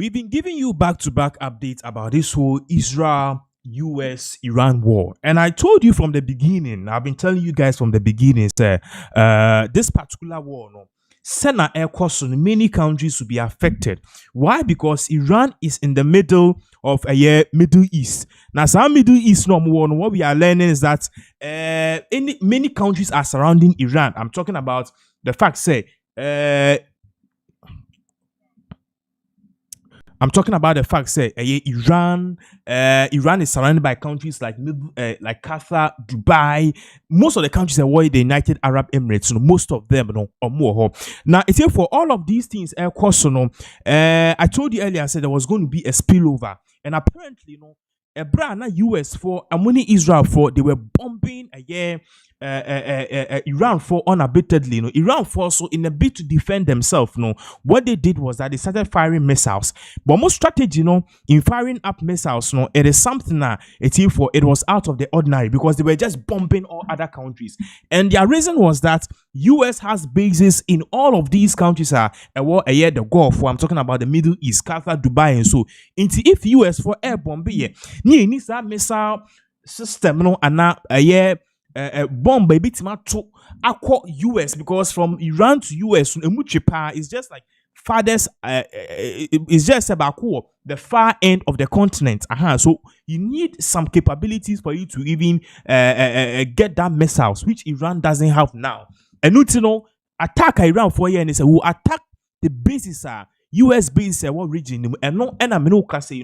we've been giving you back-to-back updates about this whole Israel US Iran war. And I told you from the beginning, I've been telling you guys from the beginning, this particular war, no, Sena air course, many countries will be affected. Why? Because Iran is in the middle of a Middle East. Now, some Middle East no more. What we are learning is that many countries are surrounding Iran. I'm talking about the fact, Iran is surrounded by countries like Qatar, Dubai. Most of the countries that were the United Arab Emirates, most of them, or more. Now, it's here for all of these things. Of course, I told you earlier, I said there was going to be a spillover, and apparently, Ebra US for Amoni Israel for they were bombing Iran for unabatedly. Iran for so in a bid to defend themselves. What they did was that they started firing missiles. But most strategy, in firing up missiles, it is something that it was out of the ordinary because they were just bombing all other countries. And their reason was that US has bases in all of these countries the Gulf. I'm talking about the Middle East, Qatar, Dubai, and so. If US for air bomb needs that missile system bomb baby to aqua US because from Iran to US is just like farthest it's just about the far end of the continent. So you need some capabilities for you to even get that missiles which Iran doesn't have now. And attack Iran for you and they say we'll attack the bases US base what region and no say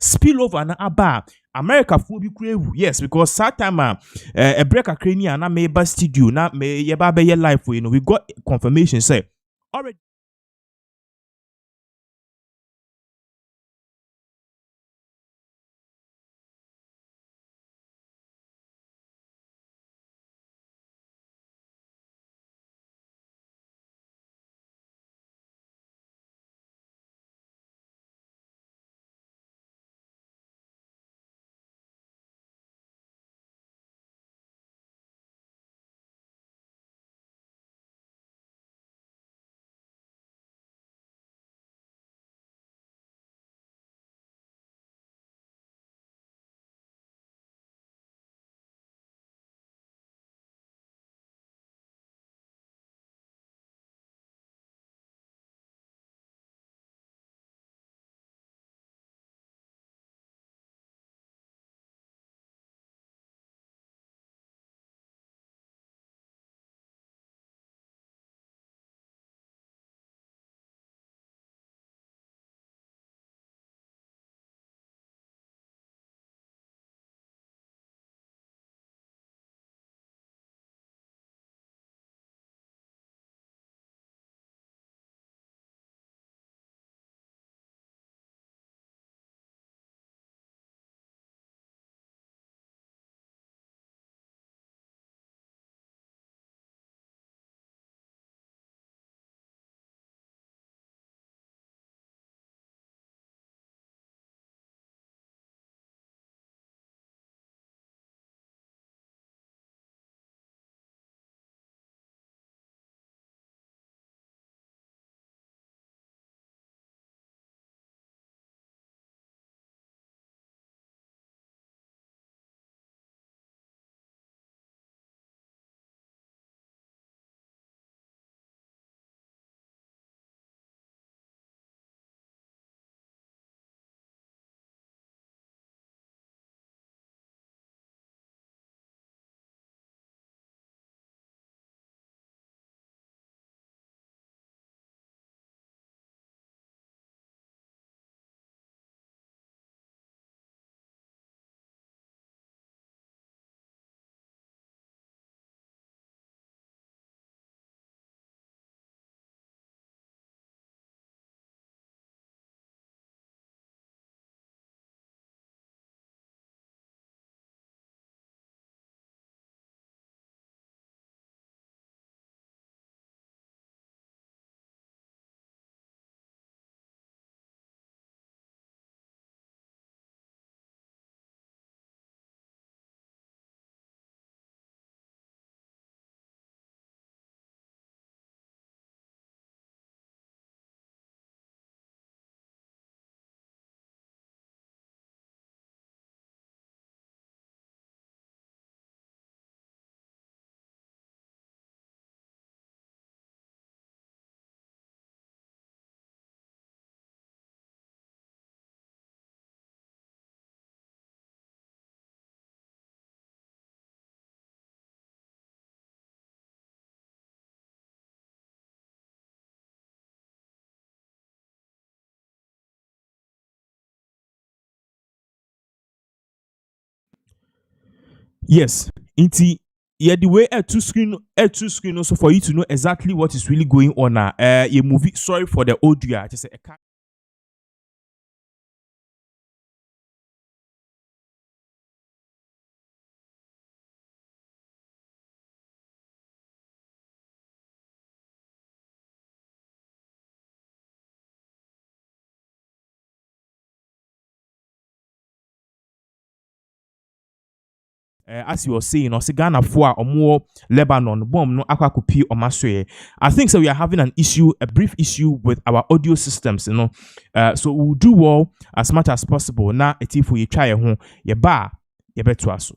spillover na aba America for be crave yes because that time a break a crania na me studio na me yeba be life we got confirmation say already Yes. Inti yeah, the way a two screen also for you to know exactly what is really going on now. A movie, sorry for the audio. Just a as you were saying, also Ghana for or more Lebanon bomb no akwakupi or maswe. I think so. We are having an issue, a brief issue with our audio systems, so we'll do well as much as possible. Now, if we try home, ye bar, ye better so.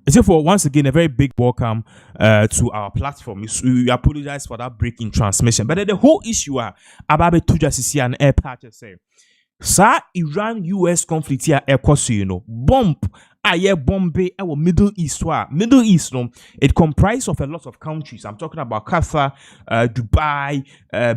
Therefore, once again, a very big welcome to our platform. We apologize for that break in transmission. But the whole issue about Tuja Sisi and air patches say, Sa Iran US conflict here bomb aye Bombay our Middle East Middle East it comprised of a lot of countries. I'm talking about Qatar, Dubai,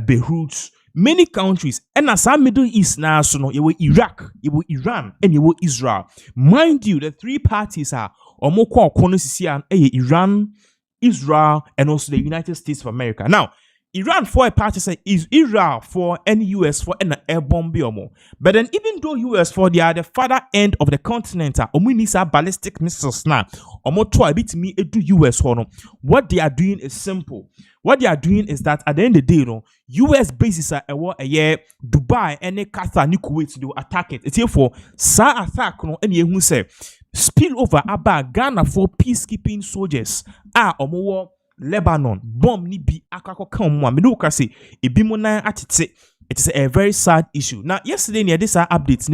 Beirut, many countries. And as our Middle East now, so no, you were Iraq, you were Iran, and you were Israel. Mind you, the three parties are Omoko Konosisi and Iran, Israel, and also the United States of America. Now, Iran for a party say is Israel for any US for an air bomb or. But then even though US for they are the farther end of the continent, omunisa ballistic missiles now, omoto a bit me edu US for what they are doing is simple. What they are doing is that at the end of the day, US bases are a year Dubai and Qatar ni Kuwait to attack it. It's here for sa attack any who say spill over about Ghana for peacekeeping soldiers omo Lebanon bomb ni bi akako kan mu me do ka say ebi mo nan atete. It is a very sad issue. Now, yesterday, near this updates,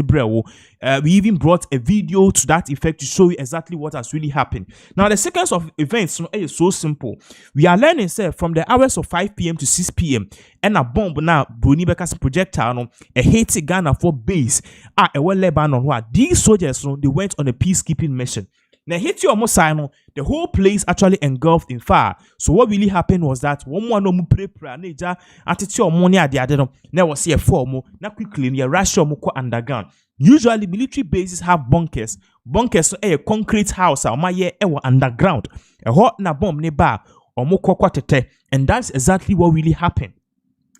we even brought a video to that effect to show you exactly what has really happened. Now, the sequence of events is so simple. We are learning, say, from the hours of 5 p.m. to 6 p.m. and a bomb now, Bruni Becca's projectile, a Haiti Ghana for base, a Lebanon. These soldiers, they went on a peacekeeping mission. Now, hit your sign, the whole place actually engulfed in fire. So what really happened was that one more no mu prepare neja attitude money at the other. Now was here for more. Now quickly near Russia moko underground. Usually military bases have bunkers. Bunkers so a concrete house or my year underground. A hot na bomb ne bar or moko kwatete. And that's exactly what really happened.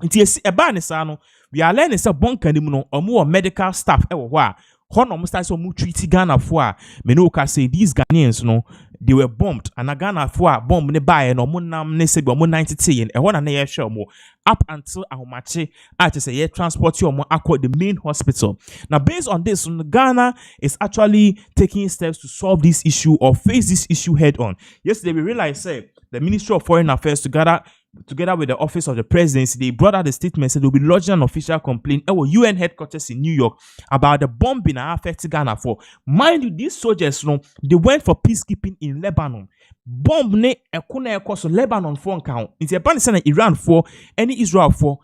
It is a banisano. We are learning some bunker or more medical staff ewa. Hono must so mu treaty Ghana for me no ka say these Ghanaians they were bombed and a Ghana for bomb ne buy no monam ne se bo 90 and e na ye show mo up until ahomache at say ye transport you mo akọ the main hospital. Now based on this Ghana is actually taking steps to solve this issue or face this issue head on. Yesterday we realized say the Ministry of Foreign Affairs together with the Office of the Presidency, they brought out a statement said they'll be lodging an official complaint at UN headquarters in New York about the bombing affecting Ghana for. Mind you, these soldiers, they went for peacekeeping in Lebanon. Bomb ne ekuna ekoso Lebanon for account. It's a ban Iran for any Israel for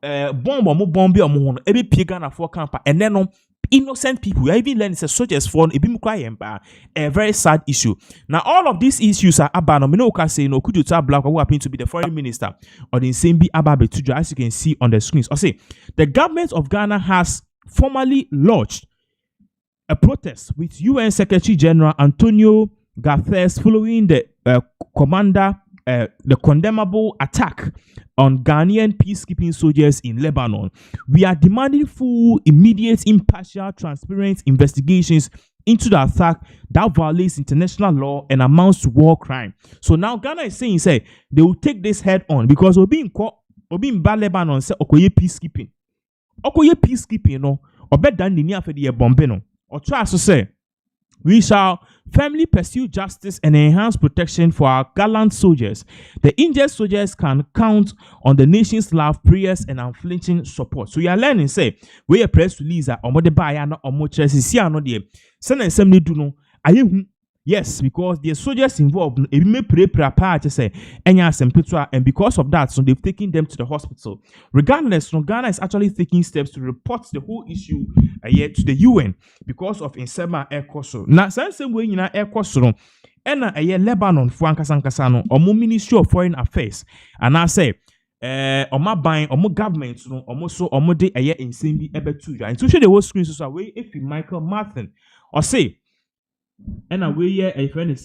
bomb or more bomb or more every Ghana for camp and then innocent people. We are even learning soldiers for a very sad issue. Now, all of these issues are about could you tell Black who happened to be the foreign minister or the same be Ababe Tuja, as you can see on the screens. I say the government of Ghana has formally launched a protest with UN Secretary General Antonio Guterres following the the condemnable attack on Ghanaian peacekeeping soldiers in Lebanon. We are demanding full, immediate, impartial, transparent investigations into the attack that violates international law and amounts to war crime. So now Ghana is saying, say, they will take this head on because we'll be in Lebanon, say, okoye peacekeeping. Okoye peacekeeping, no, or better than the near for the bombe, no, or try to say, we shall firmly pursue justice and enhance protection for our gallant soldiers. The injured soldiers can count on the nation's love, prayers, and unflinching support. So you are learning, say, we a press release or the buyer or more churches, no dear. Send and some do no. Yes, because the soldiers involved, and because of that, so they've taken them to the hospital. Regardless, Ghana is actually taking steps to report the whole issue to the UN because of Insema Air Coso. Now, same way Air Coso, and Lebanon for Ankasankasano, or Ministry of Foreign Affairs, and I say, my buying, or more government, almost so, or more day a year in Simbi Ebetuja. And to show the whole screen, so away if Michael Martin or say. And away here, a friend is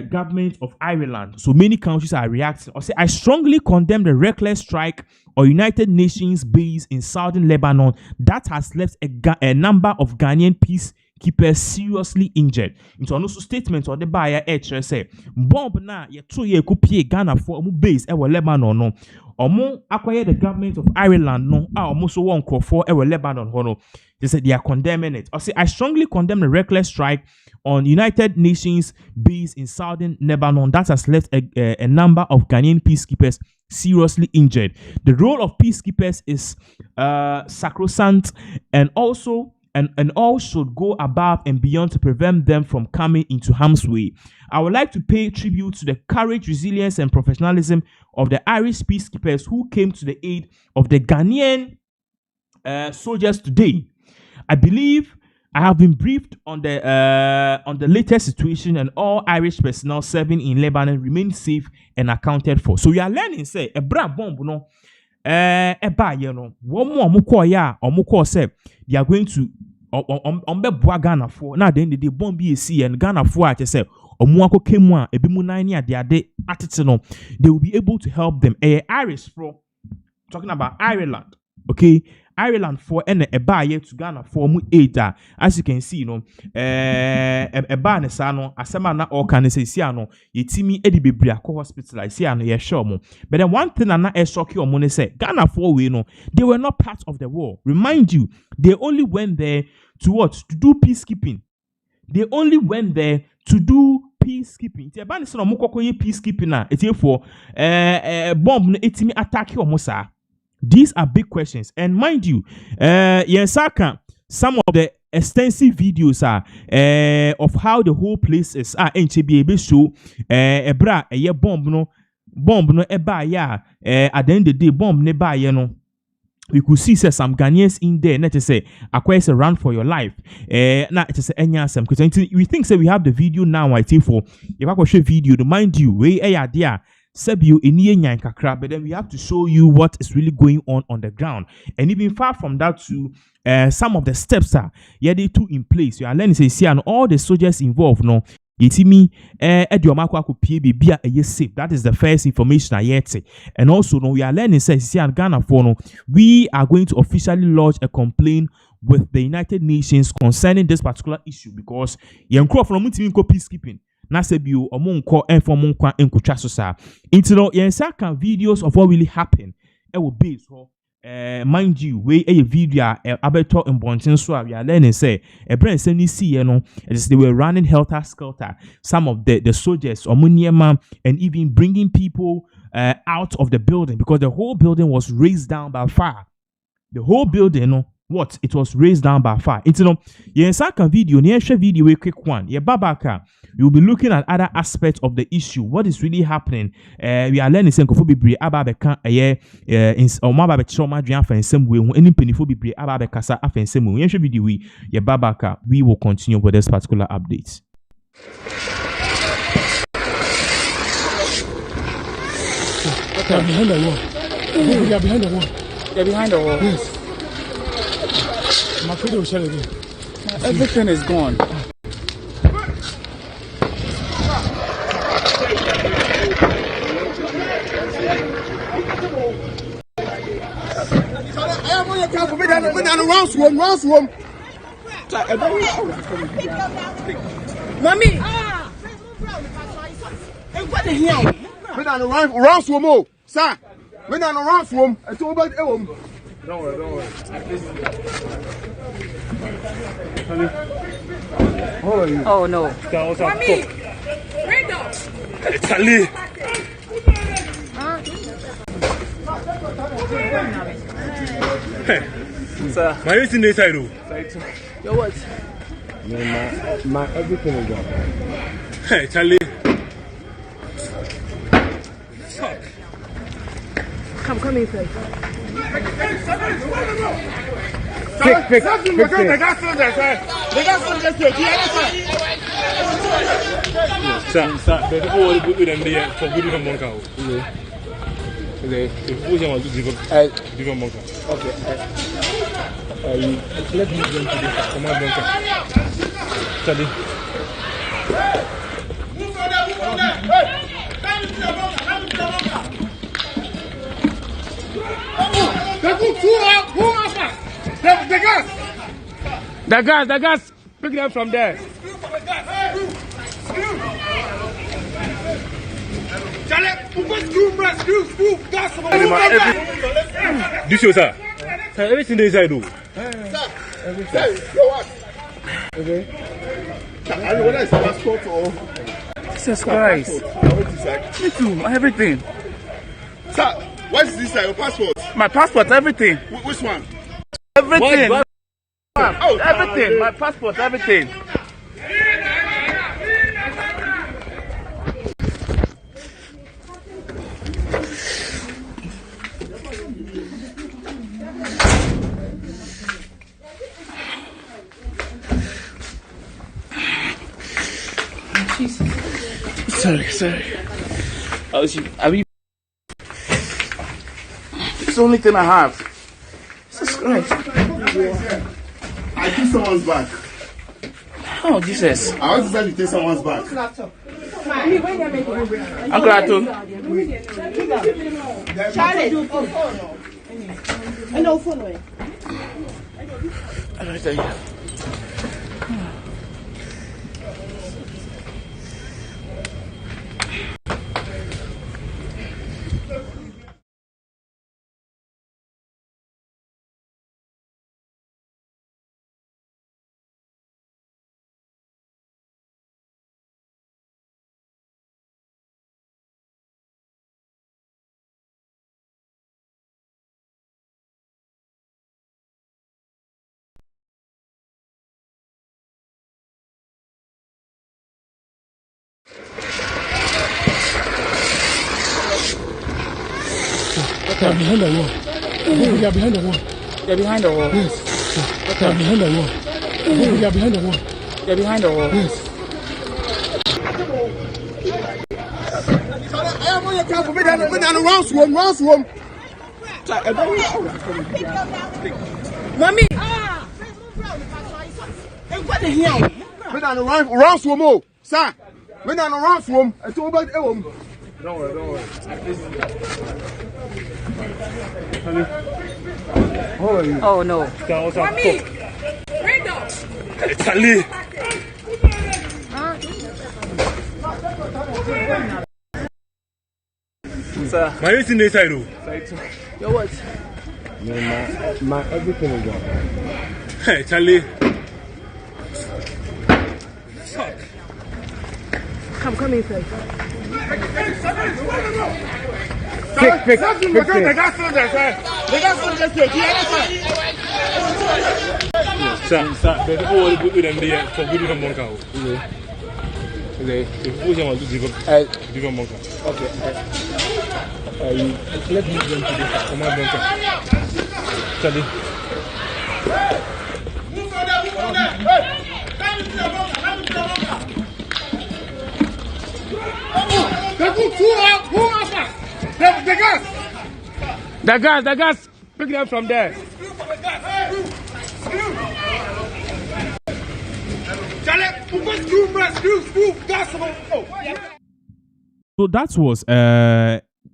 government of Ireland. So many countries are reacting. Or say, I strongly condemn the reckless strike or United Nations base in southern Lebanon that has left a number of Ghanaian peacekeepers seriously injured. Into also statements on the buyer say, bomb na ye 2 year kupie Ghana for base Lebanon no. Omo acquire the government of Ireland no almost one call for Lebanon no. They said they are condemning it. I say I strongly condemn the reckless strike on United Nations base in southern Lebanon that has left a number of Ghanaian peacekeepers seriously injured. The role of peacekeepers is sacrosanct and also and all should go above and beyond to prevent them from coming into harm's way. I would like to pay tribute to the courage, resilience, and professionalism of the Irish peacekeepers who came to the aid of the Ghanaian soldiers today. I believe I have been briefed on the latest situation, and all Irish personnel serving in Lebanon remain safe and accounted for. So we are learning, say, a brand bomb, no, one more call ya or more say they are going to Ghana for now. Then the B0MBS and Ghana for I say Omuako Kemwa Ebimunani at their day attitude. They will be able to help them. Irish for talking about Ireland, okay. Ireland for a buyer to Ghana for mu 8 as you can see, you know, a bar sano, a semana or can say siano, ye timi edi bibria co hospitalized siano, ye sure mo. But then one thing and a shock your money say Ghana for we know they were not part of the war. Remind you, they only went there to what? To do peacekeeping. They only went there to do peacekeeping. Ti eba ni so no mo kokoye peacekeeping na eti for bomb no etimi attack your mosa. These are big questions. And mind you, Yensaka, some of the extensive videos are of how the whole place is able show ebra bomb no eba ya at the end of the day bomb ne ba ye no. We could see some Ghanaians in there. Not to say, acquire a run for your life. Now it is any answer because we think we have the video now. I think for if I could show video to mind you, we there. Sebio eniye kakra, but then we have to show you what is really going on the ground. And even far from that to some of the steps are they too in place. You are learning say see and all the soldiers involved no. Yetimi ediomako akopie bia safe. That is the first information I yet. And also no, we are learning say see and Ghana for no, we are going to officially lodge a complaint with the United Nations concerning this particular issue because yenkro from mutimi ko peacekeeping. Nasebio omonko inform kwa enkucha so sa intino yensaka videos of what really happened will be so mind you we a video abeto mbontin so we are learning say a brand send see no they were running helter skelter some of the soldiers omuniema and even bringing people out of the building because the whole building was raised down by fire. The whole building no what it was raised down by fire. It's no yensaka video near video a quick one. Ye babaka you'll be looking at other aspects of the issue. What is really happening? We are learning some kofu bibre ababeka in omababe trauma dwan fa nsem we hu any penifo bibre ababeka sa afa nsem we yenhwe video we ye babaka we will continue with this particular update. Okay, behind the wall. They are behind the wall. They're behind the wall. Yes. My video will share again. Everything is gone. Mommy! What the hell? We down the round swim, oh, sir. We down the round swim. It's all about the Don't worry. Oh no. Mommy, Charlie. Sir. My is in the side. Your what? My everything is gone. Hey, Charlie. Come inside. Fix The it. gas cylinder, sir. The gas cylinder, sir. Sir, the people will put them there for good from Monka. Okay. The people want to give up Monka. Okay. Let me go into this. Come on, Monka. Charlie. The gas. Pick them from there. This is sir. Sir, everything inside do. Okay. I don't know whether it's passport or. Jesus Christ. Me too. Everything. Sir, what is this, sir? Your passport? My passport. Everything. Which one? Everything. Oh, Everything. My passport. Everything. Sorry. I mean, it's the only thing I have. Jesus Christ. I took someone's bag. Oh, Jesus. I want to say you take someone's bag. I'm glad to. They are behind the wall. They are behind the wall. They're behind the wall. Yes. They are behind the wall. They are behind the wall. They're behind the wall. Yes. I am on your car for me. Round swim. Mommy. Round swim, oh, sir. Me down round swim. I told about home. Don't worry. Oh no. Mommy. Charlie. Sir. My is in the side. Your what? My everything is gone. Hey, Charlie. Come inside. Fix The it. gas cylinder, sir. The gas cylinder, Sir, the people will put them there for good from Monka. Okay. The people want to give up Monka. Okay. Let me go into this. Come on, Monka. Charlie. The gas. Pick them from there. So that was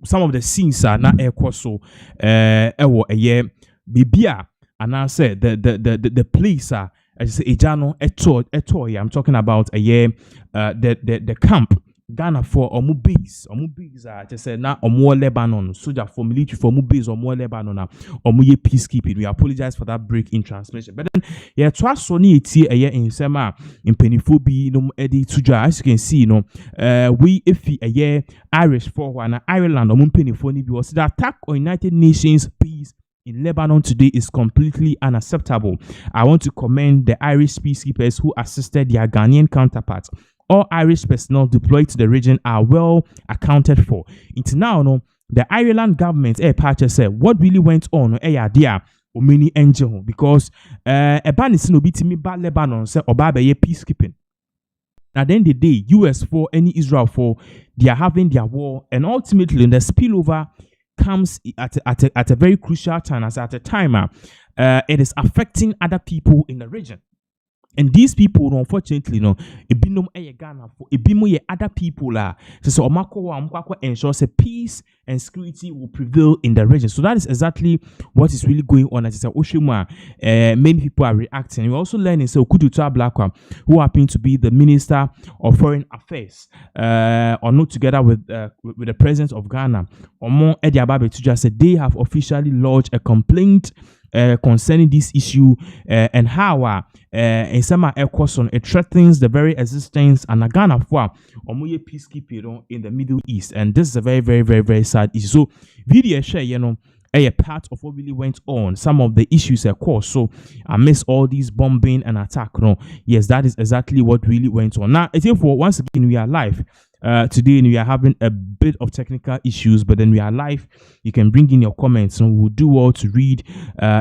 some of the scenes na so ewo eye bibia and I said the police I just say ejano eto I'm talking about the camp Ghana for omu base just say na omu Lebanon soldier for military for omu base omu Lebanon na omu ye peacekeeping. We apologize for that break in transmission. But then yeah, twice so ni eti in sema in peniphobi no edi tuja. As you can see, we if Irish for one Ireland omu penifoni because the attack on United Nations peace in Lebanon today is completely unacceptable. I want to commend the Irish peacekeepers who assisted their Ghanaian counterparts. All Irish personnel deployed to the region are well accounted for. It's now the Ireland government said what really went on idea or many angel because a ban is no bitimi ba Lebanon say oba be peacekeeping. At the end of the day, US for any Israel for they are having their war, and ultimately the spillover comes at a very crucial time, as at a time it is affecting other people in the region. And these people, unfortunately, ebinom Ghana for ebimo other people so omako ensure say peace and security will prevail in the region. So that is exactly what is really going on. As I said, Oshima, many people are reacting. We're also learning so Kuduta Blakwa, who happen to be the Minister of Foreign Affairs, or not together with the President of Ghana, Omo Ediababe Tuja said they have officially lodged a complaint concerning this issue and how in some it threatens the very existence and Ghana for omoye peacekeeping in the Middle East, and this is a very, very, very, very sad issue. So video share a part of what really went on, some of the issues of course. So amidst all these bombing and attack, yes, that is exactly what really went on. Now I think for once again we are live. Today we are having a bit of technical issues, but then we are live. You can bring in your comments and we'll do well to read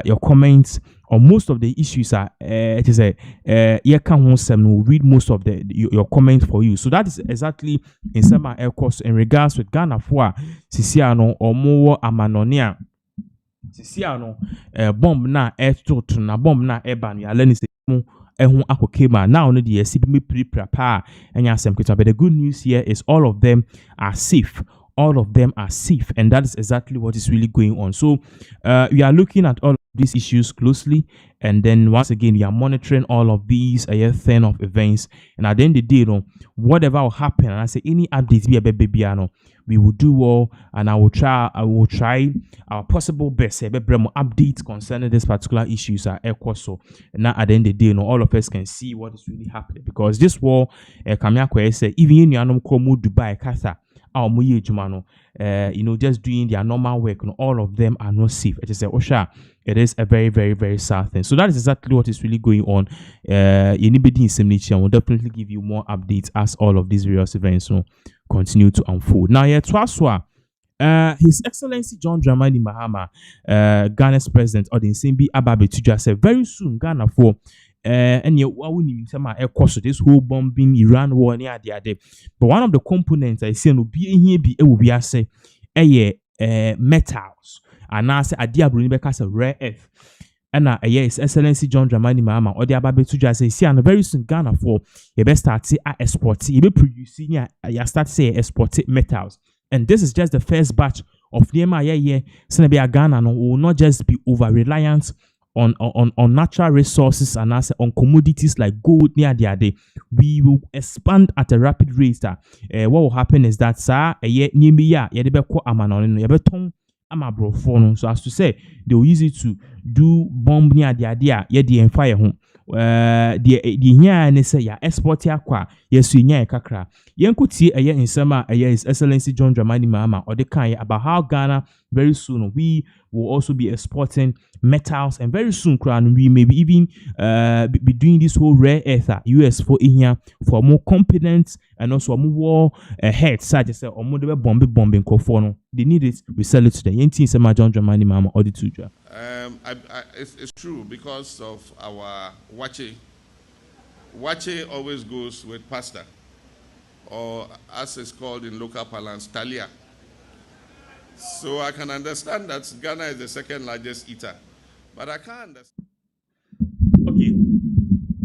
your comments on most of the issues. It is we'll read most of your comments for you. So that is exactly in some air course in regards with Ghana for Sisiano or more Amanonia. Sisiano bomb na air to na bomb na eban ya learning now no the CBM prepare and but the good news here is all of them are safe. All of them are safe, and that is exactly what is really going on. So we are looking at all of these issues closely, and then once again we are monitoring all of these thing of events, and at the end of the day whatever will happen, and I say any updates we will do well, and I will try our possible best updates concerning this particular issues so now at the end of the day all of us can see what is really happening, because this war say even in Dubai Qatar just doing their normal work, all of them are not safe. It is it is a very, very, very sad thing. So that is exactly what is really going on. Anybody in Semnichi, I will definitely give you more updates as all of these various events continue to unfold. Now, His Excellency John Dramani Mahama, Ghana's president, or the Nsimbi Ababe Tuja said very soon Ghana for and this whole bombing Iran war near the other. But one of the components I see no be metals, and I say Adia Brunibeka rare earth. And His Excellency John Dramani Mahama or the Ababe Tuja say and very soon Ghana for you best start export, you be producing start say export metals. And this is just the first batch of the Senebia Ghana will not just be over reliant on natural resources and on commodities like gold near the other. We will expand at a rapid rate. What will happen is that so as to say they will use it to do bomb near the idea the fire home the nya ne say ya export yakwa yesu nya kakra yenkuti in summer His Excellency John Dramani Mahama or the kind about how Ghana very soon we will also be exporting metals, and very soon we may be even be doing this whole rare earth US for in here for more competent and also more war ahead such as or more bombing kofono. They need it, we sell it today. Yentin Sema John Dramani Mahama or the tuja. It's true because of our wache. Wache always goes with pasta, or as it's called in local parlance, talia. So I can understand that Ghana is the second largest eater, but I can't understand. Okay.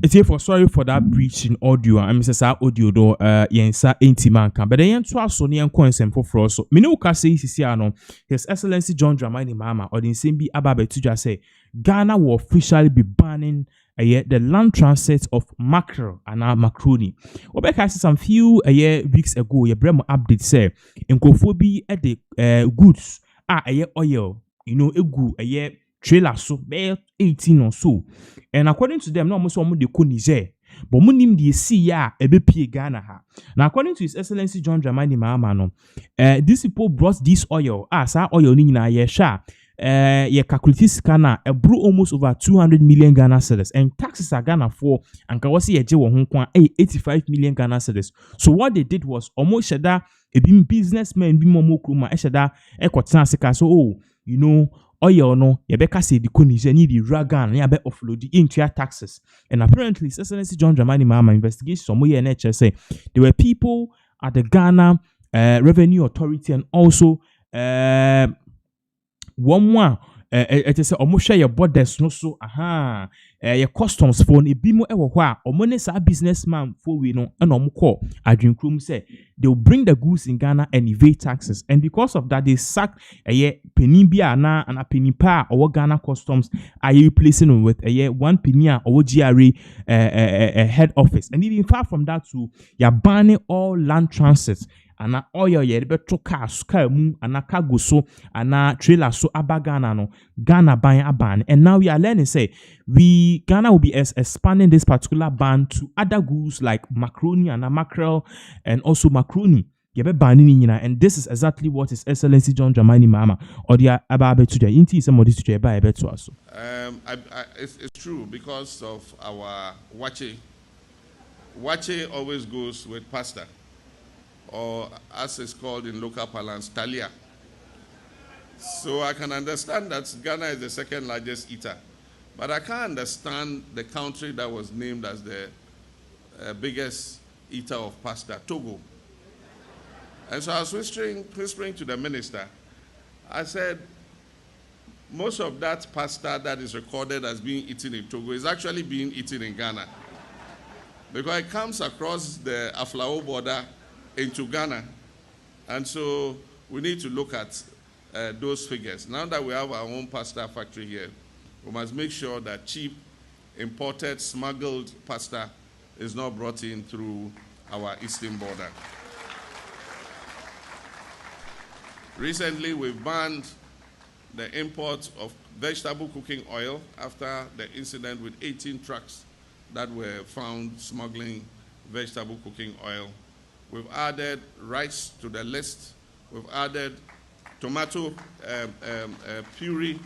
It's here for sorry for that breach in audio. I'm Mr. Audio do yensa enti manka. But then to aso ne enko nsem foforo so. Me no ka say sisi ano. His Excellency John Dramani Mahama or the same be ababe tuja say Ghana will officially be banning the land transit of mackerel and macaroni. Obeka some few weeks ago, ye bremo update say enkofobi at the goods oil, egu trailer so be 18 or so. And according to them, no almost one de Niger. But munim de see ya pie Ghana ha. Now according to His Excellency John Dramani Mahama no, these people brought this oil. Sa oil ni na ye sha. Ye calculate scanner brought almost over 200 million Ghana cedis, and taxes are Ghana for and kawasi ye je wo 85 million Ghana cedis. So what they did was almost shada a businessman bi momo kuma shada kwotena sika so oil no yebeka say the Niger need the ragan ya be offload the into taxes. And apparently His Excellency John Dramani Mahama investigation some way NHS say there were people at the Ghana Revenue Authority and also one more it is almost share your borders no so your customs for a bimo ewo hwa omone sa businessman for we no and omko adwinkrum say they will bring the goods in Ghana and evade taxes, and because of that they sack a penny bia na and a penny pa or Ghana customs are you replacing with a 1 penny or GRA head office, and even far from that too you're banning all land transits. Ana oil ye beto cars mu ana cargo so ana trailer so abagana no Ghana ban, and now we are learning say Ghana will be expanding this particular ban to other goods like macaroni and mackerel and also macaroni. And this is exactly what His Excellency John Dramani Mahama or the ababe to the inti somebody to the ababe to us. It's true because of our wache. Wache always goes with pasta, or as it's called in local parlance, talia. So I can understand that Ghana is the second largest eater, but I can't understand the country that was named as the biggest eater of pasta, Togo. And so I was whispering to the minister, I said, most of that pasta that is recorded as being eaten in Togo is actually being eaten in Ghana, because it comes across the Aflao border into Ghana. And so we need to look at those figures. Now that we have our own pasta factory here, we must make sure that cheap, imported, smuggled pasta is not brought in through our eastern border. Recently, we've banned the import of vegetable cooking oil after the incident with 18 trucks that were found smuggling vegetable cooking oil. We've added rice to the list. We've added tomato puree.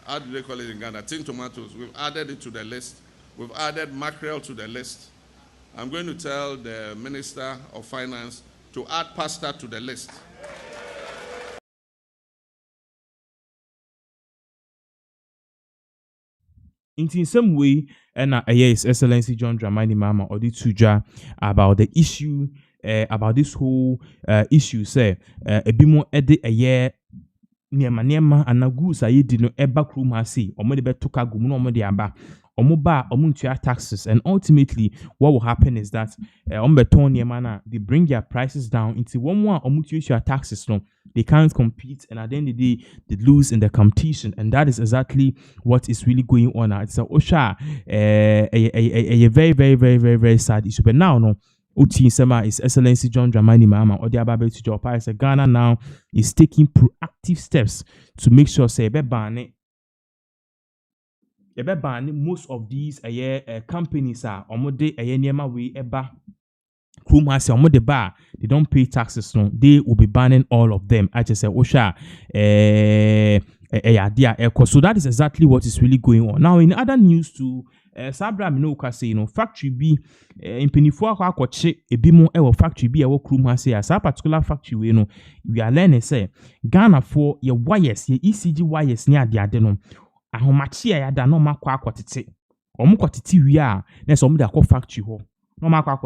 How do they call it in Ghana? Tin tomatoes. We've added it to the list. We've added mackerel to the list. I'm going to tell the Minister of Finance to add pasta to the list. In some way, and His Excellency John Dramani Mahama or the Tuja about the issue, about this whole issue, say a bit more edit a year near Maniama and Nagus. I did no eba room I see, or maybe took a gumuno aba, or moba or muntia taxes, and ultimately what will happen is that they bring their prices down into one or mutual taxes. No, they can't compete, and at the end of the day, they lose in the competition, and that is exactly what is really going on now. It's a very, very, very, very, very sad issue. But now, no, His Excellency John Dramani Mahama or the Ababe to Japan, Ghana now is taking proactive steps to make sure say most of these companies are omode nyema we eba Kumasi omode bar, they don't pay taxes. No, they will be banning all of them. I just say Osha so that is exactly what is really going on. Now in other news too, Sabra Minoka say factory B in Penifua Kwache a bimo factory B Kumasi as a particular factory we are learning say Ghana for your wires, your ECG wires near the adenum. Ahomachi ya da no makwa akwatete. Omu kwatete wi a na so omu da akọ factory ho. no matter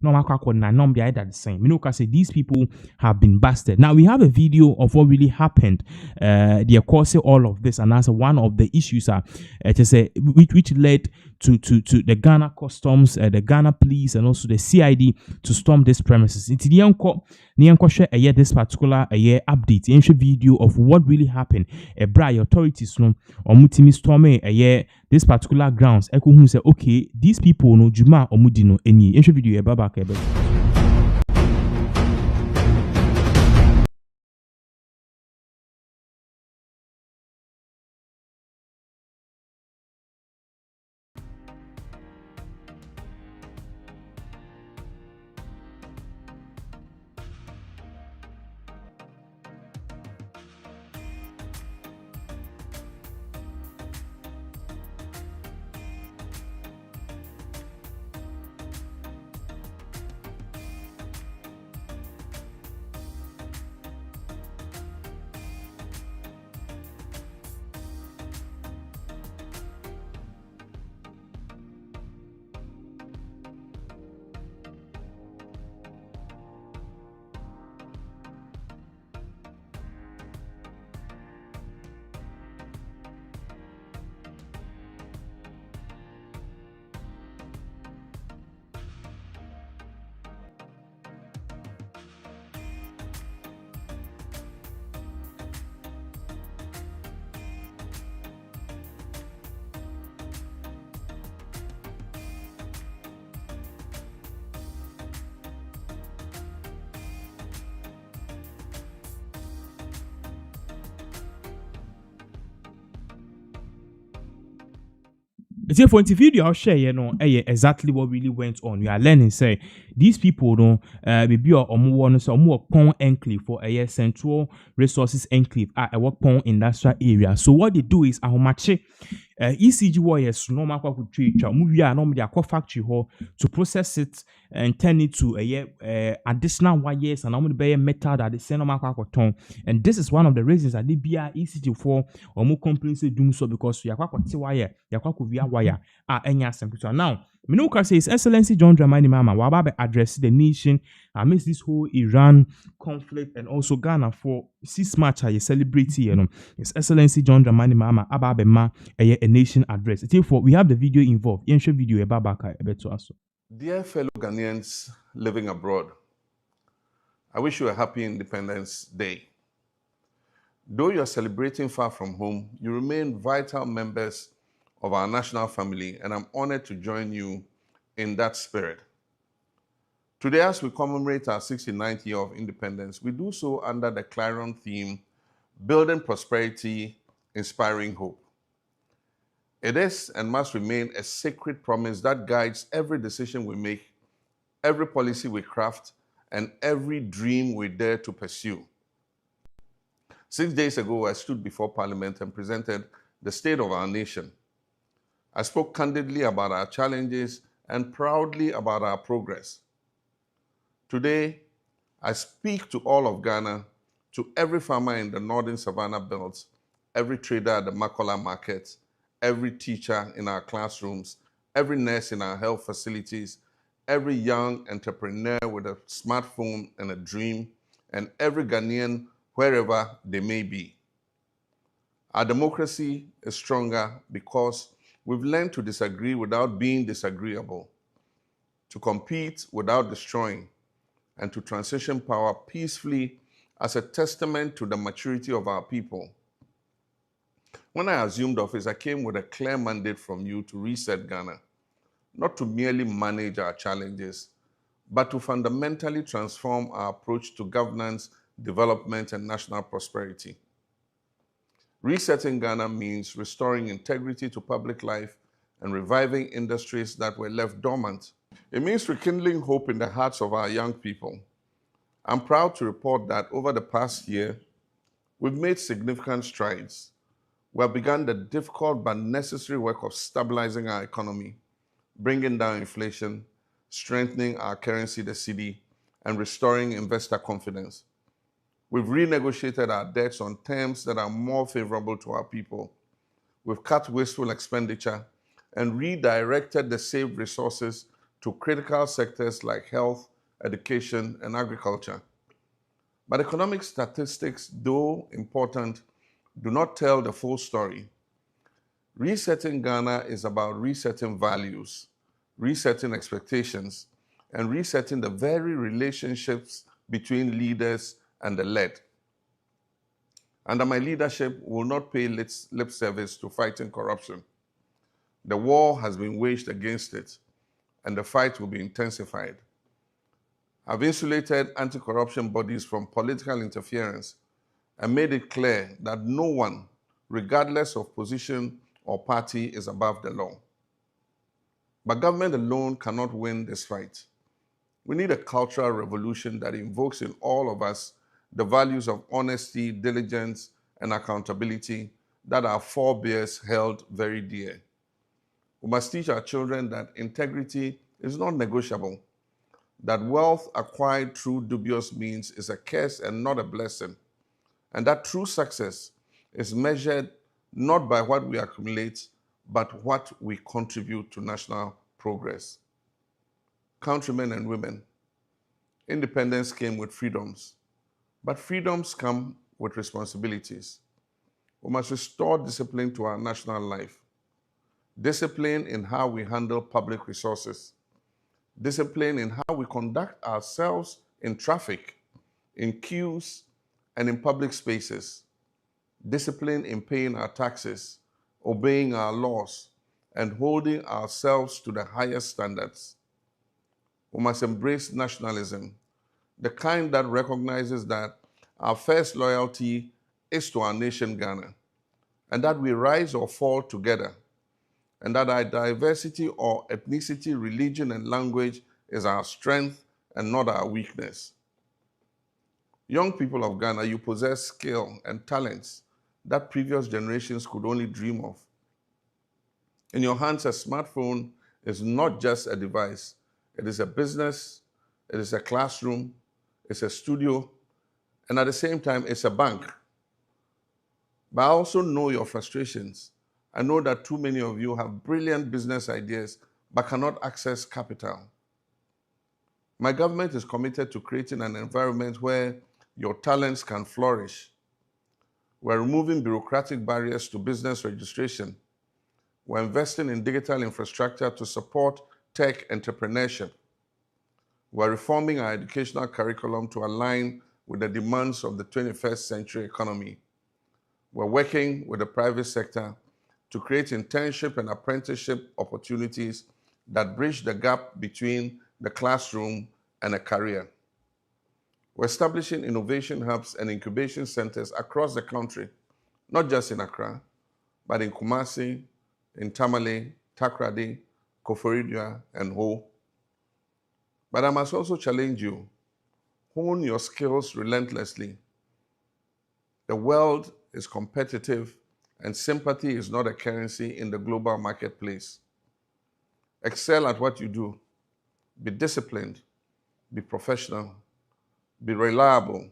no matter na number either the same. You know, say these people have been busted. Now we have a video of what really happened. The cause all of this, and as one of the issues are which led to the Ghana Customs, the Ghana Police, and also the CID to storm this premises. It's the share this particular update, ancient video of what really happened. Authorities no or mutimi storming this particular grounds. Eko who say okay, these people no juma or mudino any ancient video back. It's here for the video I'll share, exactly what really went on. We are learning, say, these people don't maybe or more pond enclave for a central resources enclave at a work pond industrial area. So what they do is how much ECG warriors no matter what trade movie are normally a factory hall to process it and turn it to additional wires and normally buy metal that they send on. And this is one of the reasons that they be ECG for or more complaints doing so because you are wire, via wire any assembly. Now, Minuka says Excellency John Dramani Mahama Wababe address the nation amidst this whole Iran conflict and also Ghana for 6 March a celebrity, His Excellency John Dramani Mahama Ababe Ma a nation address. Therefore, we have the video involved. Ancient video Babaka to us. Dear fellow Ghanaians living abroad, I wish you a happy Independence Day. Though you are celebrating far from home, you remain vital members of our national family, and I'm honored to join you in that spirit. Today, as we commemorate our 69th year of independence, we do so under the clarion theme, Building Prosperity, Inspiring Hope. It is and must remain a sacred promise that guides every decision we make, every policy we craft, and every dream we dare to pursue. 6 days ago, I stood before Parliament and presented the state of our nation. I spoke candidly about our challenges and proudly about our progress. Today, I speak to all of Ghana, to every farmer in the northern Savannah Belt, every trader at the Makola market, every teacher in our classrooms, every nurse in our health facilities, every young entrepreneur with a smartphone and a dream, and every Ghanaian wherever they may be. Our democracy is stronger because we've learned to disagree without being disagreeable, to compete without destroying, and to transition power peacefully as a testament to the maturity of our people. When I assumed office, I came with a clear mandate from you to reset Ghana, not to merely manage our challenges, but to fundamentally transform our approach to governance, development, and national prosperity. Resetting Ghana means restoring integrity to public life and reviving industries that were left dormant. It means rekindling hope in the hearts of our young people. I'm proud to report that over the past year, we've made significant strides. We have begun the difficult but necessary work of stabilizing our economy, bringing down inflation, strengthening our currency, the cedi, and restoring investor confidence. We've renegotiated our debts on terms that are more favorable to our people. We've cut wasteful expenditure and redirected the saved resources to critical sectors like health, education, and agriculture. But economic statistics, though important, do not tell the full story. Resetting Ghana is about resetting values, resetting expectations, and resetting the very relationships between leaders and the led. Under my leadership, we will not pay lip service to fighting corruption. The war has been waged against it, and the fight will be intensified. I've insulated anti-corruption bodies from political interference and made it clear that no one, regardless of position or party, is above the law. But government alone cannot win this fight. We need a cultural revolution that invokes in all of us the values of honesty, diligence, and accountability that our forebears held very dear. We must teach our children that integrity is not negotiable, that wealth acquired through dubious means is a curse and not a blessing, and that true success is measured not by what we accumulate, but what we contribute to national progress. Countrymen and women, independence came with freedoms, but freedoms come with responsibilities. We must restore discipline to our national life. Discipline in how we handle public resources. Discipline in how we conduct ourselves in traffic, in queues, and in public spaces. Discipline in paying our taxes, obeying our laws, and holding ourselves to the highest standards. We must embrace nationalism, the kind that recognizes that our first loyalty is to our nation, Ghana, and that we rise or fall together, and that our diversity or ethnicity, religion, and language is our strength and not our weakness. Young people of Ghana, you possess skill and talents that previous generations could only dream of. In your hands, a smartphone is not just a device. It is a business, it is a classroom, it's a studio, and at the same time, it's a bank. But I also know your frustrations. I know that too many of you have brilliant business ideas but cannot access capital. My government is committed to creating an environment where your talents can flourish. We're removing bureaucratic barriers to business registration. We're investing in digital infrastructure to support tech entrepreneurship. We're reforming our educational curriculum to align with the demands of the 21st century economy. We're working with the private sector to create internship and apprenticeship opportunities that bridge the gap between the classroom and a career. We're establishing innovation hubs and incubation centers across the country, not just in Accra, but in Kumasi, in Tamale, Takrady, Koforidua, and Ho. But I must also challenge you. Hone your skills relentlessly. The world is competitive, and sympathy is not a currency in the global marketplace. Excel at what you do. Be disciplined. Be professional. Be reliable.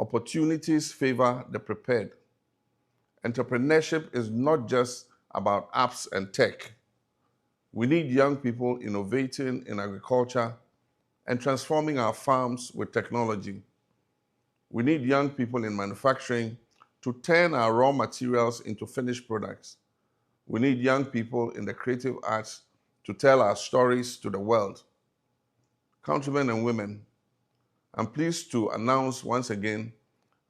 Opportunities favor the prepared. Entrepreneurship is not just about apps and tech. We need young people innovating in agriculture and transforming our farms with technology. We need young people in manufacturing to turn our raw materials into finished products. We need young people in the creative arts to tell our stories to the world. Countrymen and women, I'm pleased to announce once again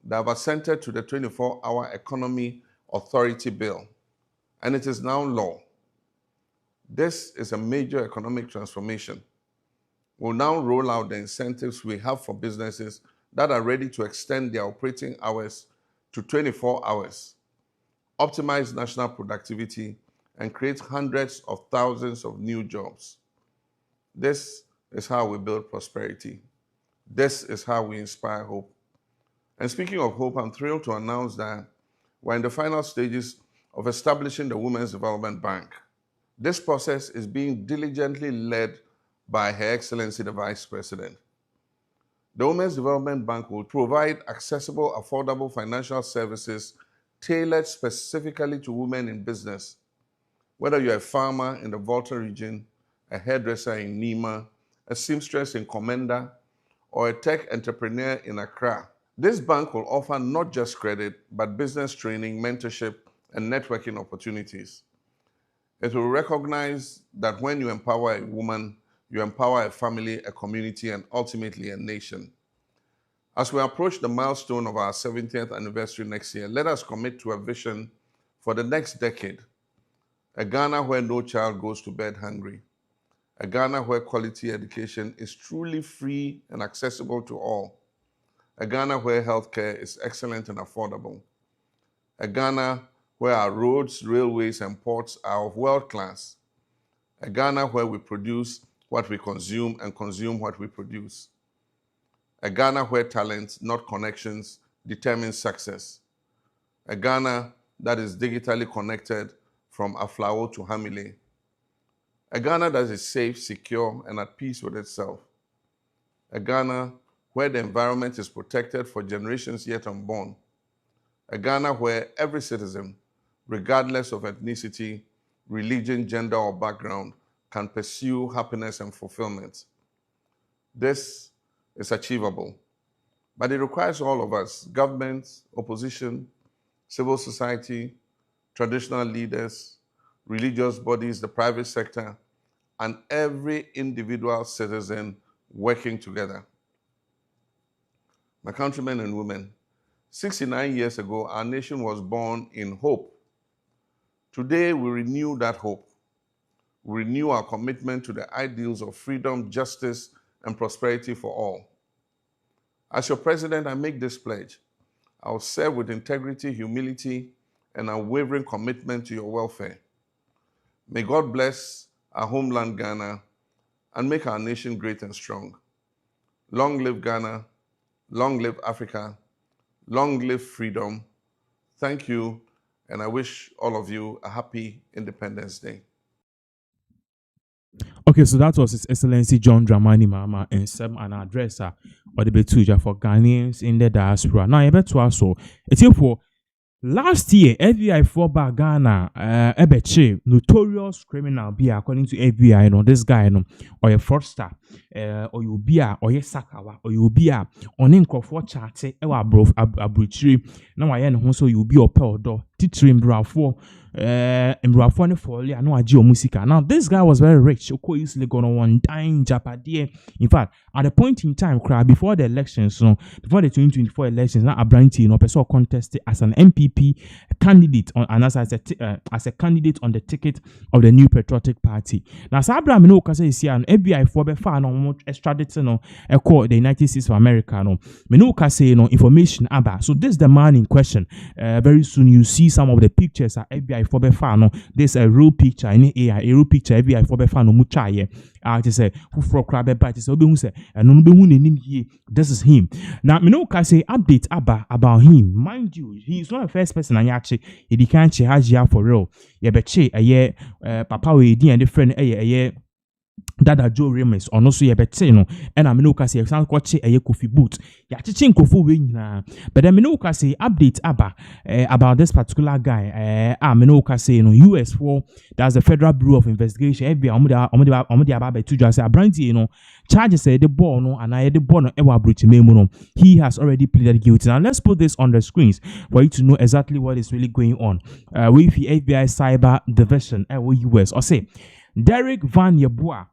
that I've assented to the 24-hour Economy Authority Bill, and it is now law. This is a major economic transformation. We'll now roll out the incentives we have for businesses that are ready to extend their operating hours to 24 hours, optimize national productivity, and create hundreds of thousands of new jobs. This is how we build prosperity. This is how we inspire hope. And speaking of hope, I'm thrilled to announce that we're in the final stages of establishing the Women's Development Bank. This process is being diligently led by Her Excellency the Vice President. The Women's Development Bank will provide accessible, affordable financial services tailored specifically to women in business. Whether you're a farmer in the Volta region, a hairdresser in Nima, a seamstress in Comenda, or a tech entrepreneur in Accra. This bank will offer not just credit, but business training, mentorship, and networking opportunities. It will recognize that when you empower a woman, you empower a family, a community, and ultimately a nation. As we approach the milestone of our 70th anniversary next year, let us commit to a vision for the next decade. A Ghana where no child goes to bed hungry. A Ghana where quality education is truly free and accessible to all. A Ghana where healthcare is excellent and affordable. A Ghana where our roads, railways, and ports are of world class. A Ghana where we produce what we consume and consume what we produce. A Ghana where talent, not connections, determines success. A Ghana that is digitally connected from Aflao to Hamile. A Ghana that is safe, secure, and at peace with itself. A Ghana where the environment is protected for generations yet unborn. A Ghana where every citizen, regardless of ethnicity, religion, gender, or background, can pursue happiness and fulfillment. This is achievable, but it requires all of us, governments, opposition, civil society, traditional leaders, religious bodies, the private sector, and every individual citizen working together. My countrymen and women, 69 years ago, our nation was born in hope. Today, we renew that hope. We renew our commitment to the ideals of freedom, justice, and prosperity for all. As your president, I make this pledge. I will serve with integrity, humility, and unwavering commitment to your welfare. May God bless our homeland, Ghana, and make our nation great and strong. Long live Ghana, long live Africa, long live freedom. Thank you, and I wish all of you a happy Independence Day. Okay, so that was His Excellency John Dramani Mahama and some an addresser or the Betuja for Ghanaians in the diaspora. Now, I bet to also it's here for last year, FBI for Ghana, Ebeche, notorious criminal, be according to FBI, you know, this guy, you know, or a fraudster, or you be a, or a sakawa, or you be a, on in chat, ewa bro, abruchiri, now I know so you be a peldo, teaching bravo. Mbrafone for no agio musica. Now this guy was very rich. Oko easily gonna one dying Japadie. In fact, at the point in time, before the elections, before the 2024 elections, now Abranti, person contested as an MPP candidate on as a candidate on the ticket of the New Patriotic Party. Now Sabra no kase is here and FBI for be far no extradited no call the United States of America no. No kase no information about. So this is the man in question. Very soon you see some of the pictures at FBI for be far no. There's a real picture in AI, a real picture FBI for be far no muchaye. Just say who for crab but it's obe say and no be who here. This is him. Now me no kase update about him. Mind you, he's not the first person I actually he can't hajia for real. Ye beche a year papa we di and the friend a year Dada Joe Remes or no so ye bete no and I no kase san kwache a Kofi boot ya chichi nkofo we nyina but then me no kase update about this particular guy me no kase no US for that's the Federal Bureau of Investigation FBI omode aba be tuja say abranti no charges say the ball no and I the ball no ewa abrochi memu no he has already pleaded guilty. Now let's put this on the screens for you to know exactly what is really going on with the FBI Cyber Division US or say Derek Van Yeboah,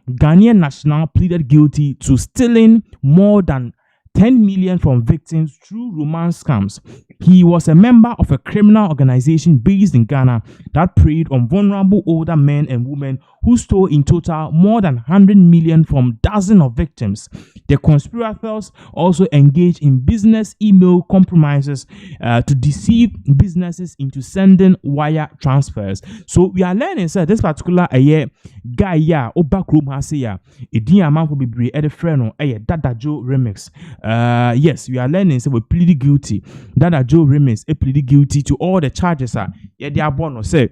Ghanaian national, pleaded guilty to stealing more than 10 million from victims through romance scams. He was a member of a criminal organization based in Ghana that preyed on vulnerable older men and women who stole in total more than 100 million from dozens of victims. The conspirators also engaged in business email compromises to deceive businesses into sending wire transfers. So we are learning, sir, this particular guy or backroom has here a dear amount will be at a friend or Dada Joe remix. Yes, we are learning, so we pleaded guilty. Dada Joe remix pleaded guilty to all the charges. They are born or say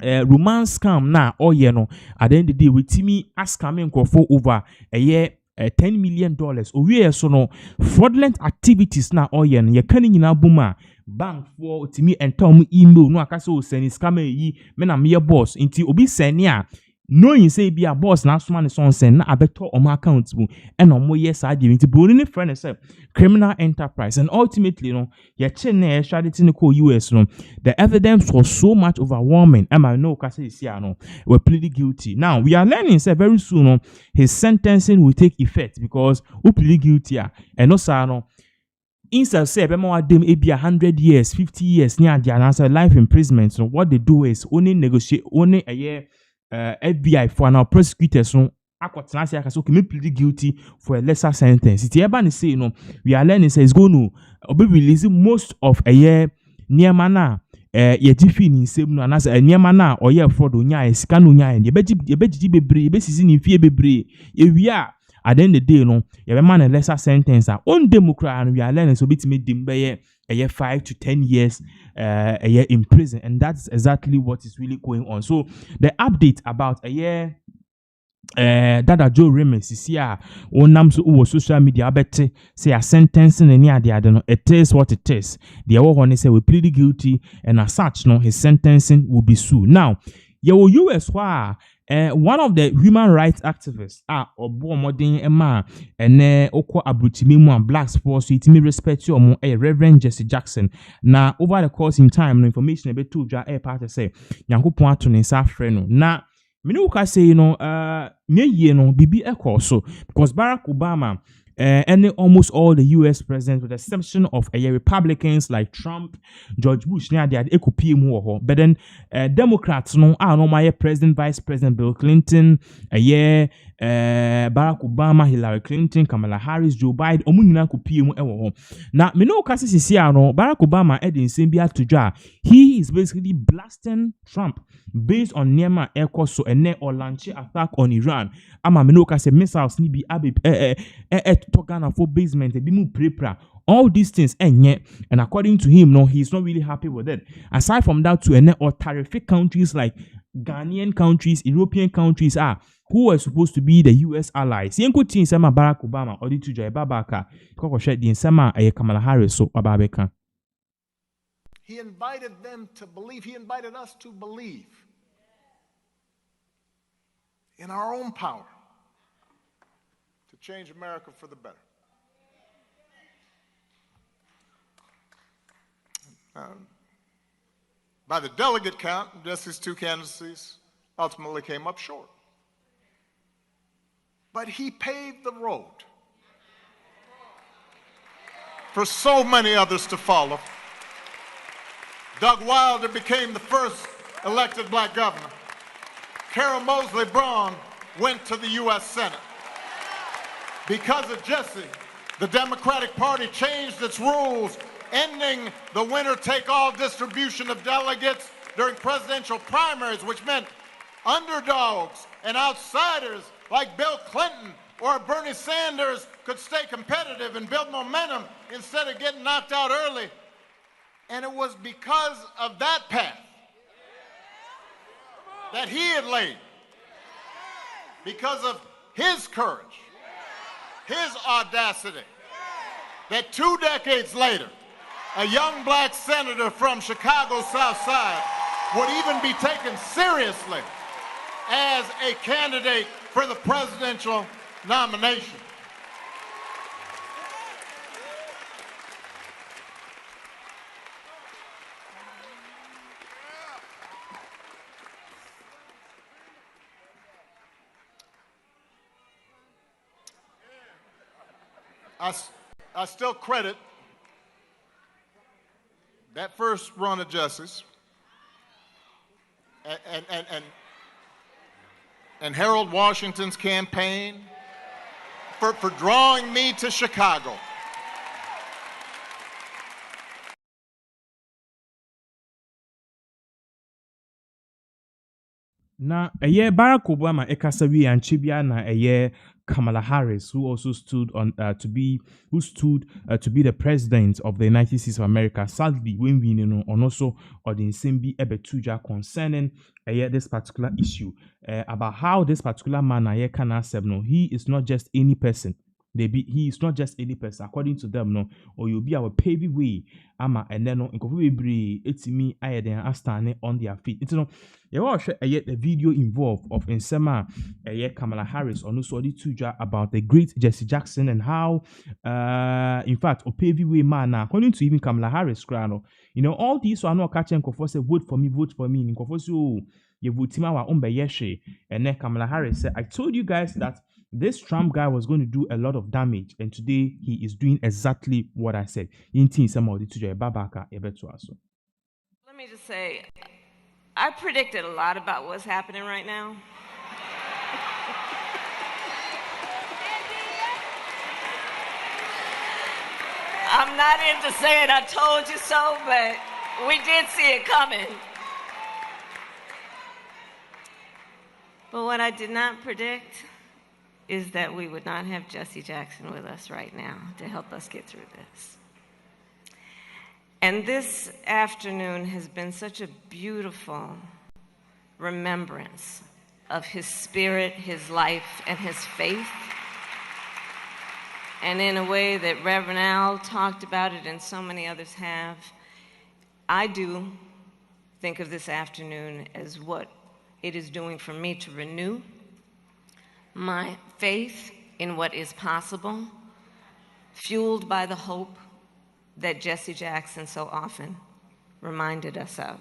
romance scam now no at the end of the day with Timmy ask coming for over a year $10 million. We so no fraudulent activities now no ye canning in abuma bank for Timmy and Tom email no akaso send scam yi me na me boss inti obi send ya knowing say be a boss na soma ne son send na abeto omo account mu and omo yes ade nti bro ni friend say criminal enterprise, and ultimately ye che na extradite ne ko US the evidence was so much overwhelming and I know kase isi were pleading guilty. Now we are learning say very soon his sentencing will take effect because who plead guilty and no sa instead say be more dem e be 100 years 50 years near the answer life imprisonment. So what they do is only negotiate only a year FBI for now prosecutors akwatena say akaso me plead guilty for a lesser sentence. It eba ne say we are learning say it's going to be releasing most of a year near mana ye tifi ni nsem no anase niema na oye fraud onya esika no nya ye beji bebre ye besisi ni fie bebre ye wi a at the end of the day ye be man a lesser sentence on democrat and we are learning so bit me dim be ye 5 to 10 years a year in prison, and that's exactly what is really going on. So the update about a year Dada Joe Remes is here on social media abete say a sentencing any ade no it is what it is. The one say we plead guilty and as such his sentencing will be soon. Now your US one of the human rights activists obo modern ema ene okwa abrutimi mu black sports it me respect you Reverend Jesse Jackson. Now over the course in time no information about to dwa part say Nyankopon ato ne sa frɛ no na many will say, bibi echo so because Barack Obama and almost all the US presidents, with the exception of Republicans like Trump, George Bush, they had EcoPM, but then Democrats my President, Vice President Bill Clinton, Barack Obama, Hillary Clinton, Kamala Harris, Joe Biden, omunina EcoPM. Now, me no kasi Barack Obama Edin Simbia Tuja, he is basically blasting Trump based on Nema Echo so a ne or launch attack on Iran. Ama me no kasi missiles ni bi abe Togana for basement, bimu prepra. All these things, and according to him, he's not really happy with it. Aside from that, to or terrific countries like Ghanaian countries, European countries who are supposed to be the US allies. Yenko tin sama Barack Obama or the tuja babaka. Koko shed din sama Kamala Harris so babeka. He invited them to believe. He invited us to believe in our own power to change America for the better. By the delegate count, just these two candidacies ultimately came up short. But he paved the road for so many others to follow. Doug Wilder became the first elected black governor. Carol Moseley Braun went to the U.S. Senate. Because of Jesse, the Democratic Party changed its rules, ending the winner-take-all distribution of delegates during presidential primaries, which meant underdogs and outsiders like Bill Clinton or Bernie Sanders could stay competitive and build momentum instead of getting knocked out early. And it was because of that path that he had laid, because of his courage, his audacity, that 2 decades later, a young black senator from Chicago's South Side would even be taken seriously as a candidate for the presidential nomination. I still credit that first run of Jesse's and Harold Washington's campaign for drawing me to Chicago. Na Barack Obama ekasawi and Chibia na Kamala Harris, who also stood on to be the president of the United States of America. Sadly, when we on also or the Nsembi Ebetuja concerning this particular issue about how this particular man he is not just any person. he is not just any person according to them no, or you'll be our pavy way ama and then no in it's me I then standing on their feet. It's no you all share the video involved of Nsema Kamala Harris on also the tuja about the great Jesse Jackson and how in fact or pavy way man according to even Kamala Harris crano. You know all these are not catching for say vote for me in Kofosu you vote him our own yeshe and then Kamala Harris said I told you guys that this Trump guy was going to do a lot of damage, and today he is doing exactly what I said. Let me just say, I predicted a lot about what's happening right now. I'm not into saying I told you so, but we did see it coming. But what I did not predict is that we would not have Jesse Jackson with us right now to help us get through this. And this afternoon has been such a beautiful remembrance of his spirit, his life, and his faith. And in a way that Reverend Al talked about it and so many others have, I do think of this afternoon as what it is doing for me to renew my faith in what is possible, fueled by the hope that Jesse Jackson so often reminded us of.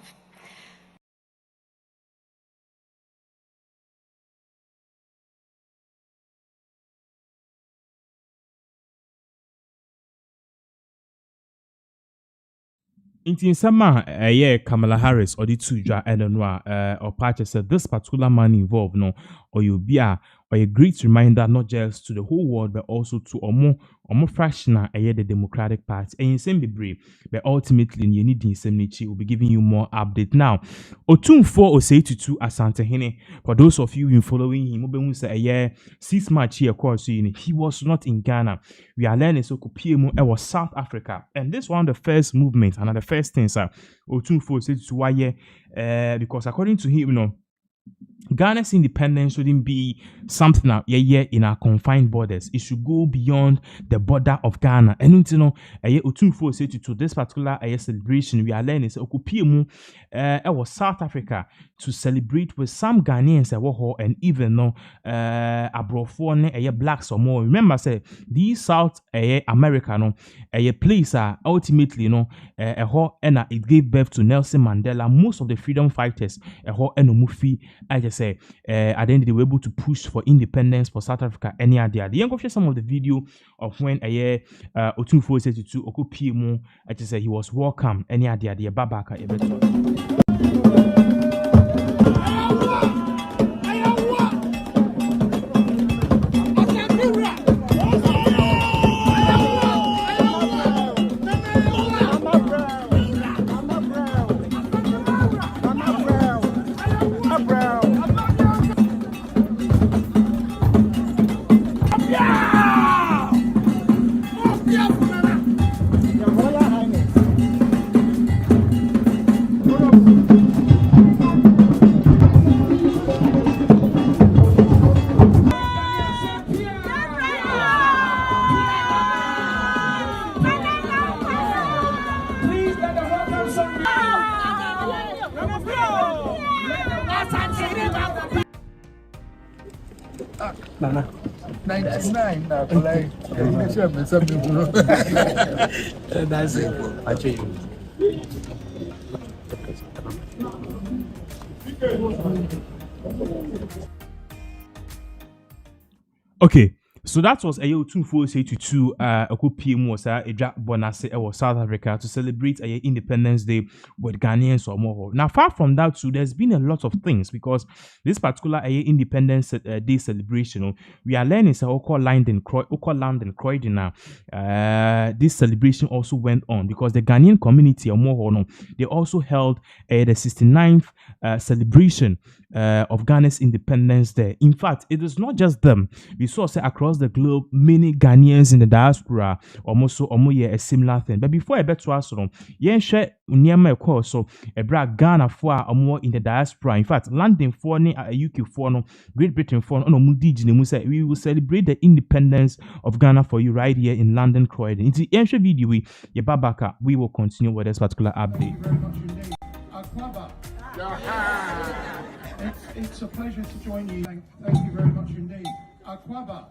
In summer, Kamala Harris or the two and or Pacha said this particular man involved, no, or you'll be a great reminder not just to the whole world but also to more fractional the Democratic Party. And in same be but ultimately you need the same will be giving you more update now. Otun 4 or say to 2 Asante Hene. For those of you in following him, say 6 March here, of course, he was not in Ghana. We are learning so PMO was South Africa, and this one of the first movement and the first things Otun 4 said to why because according to him, you know, Ghana's independence shouldn't be something out in our confined borders. It should go beyond the border of Ghana. And you know, Otunfo said to this particular celebration, we are learning so was South Africa to celebrate with some Ghanaians and even no blacks or more. Remember, say these South America no place ultimately and it gave birth to Nelson Mandela. Most of the freedom fighters I just say at the end they were able to push for independence for South Africa any idea. The young share some of the video of when Otunfo said to Okupiemu I just say he was welcome any idea the Babaka Nana. 99 na play. That's it. I tell you. Okay, so that was a 242 PM was a bonus was South Africa to celebrate Independence Day with Ghanaians or more. Now, far from that, too, there's been a lot of things because this particular Independence Day celebration, we are learning so land and Croydon now. This celebration also went on because the Ghanaian community or more, they also held the 69th celebration of Ghana's Independence Day. In fact, it is not just them. We saw say across across the globe, many Ghanaians in the diaspora almost a similar thing. But before I bet to us, yen share nyama ekɔ so ebra Ghana for in the diaspora. In fact, London for ni UK for no, Great Britain for no mu say we will celebrate the independence of Ghana for you right here in London, Croydon. It's the ancient video we will continue with this particular update. It's a pleasure to join you. Thank you very much indeed. Akwaba.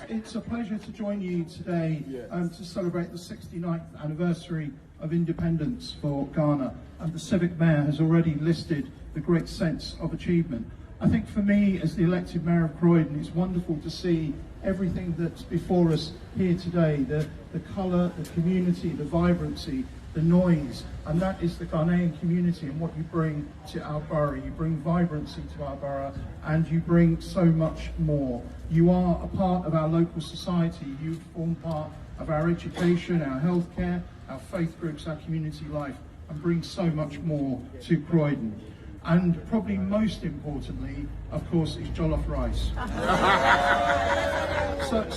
It's a pleasure to join you today to celebrate the 69th anniversary of independence for Ghana. And the Civic Mayor has already listed the great sense of achievement. I think for me, as the elected Mayor of Croydon, it's wonderful to see everything that's before us here today, the colour, the community, the vibrancy, the noise, and that is the Ghanaian community and what you bring to our borough. You bring vibrancy to our borough and you bring so much more. You are a part of our local society. You form part of our education, our healthcare, our faith groups, our community life, and bring so much more to Croydon. And probably most importantly, of course, is jollof rice.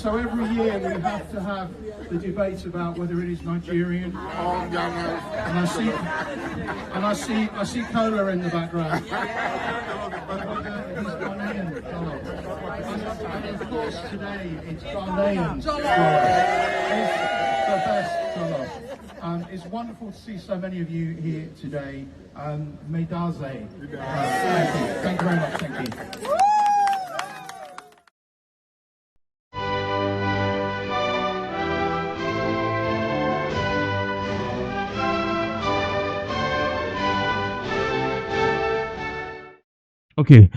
So every year we have to have the debate about whether it is Nigerian or Ghana. And I see cola in the background. And of course today it's Ghanaian jollof. It's the best jollof. It's wonderful to see so many of you here today. Medaze. Thank you very much. Thank you. Okay,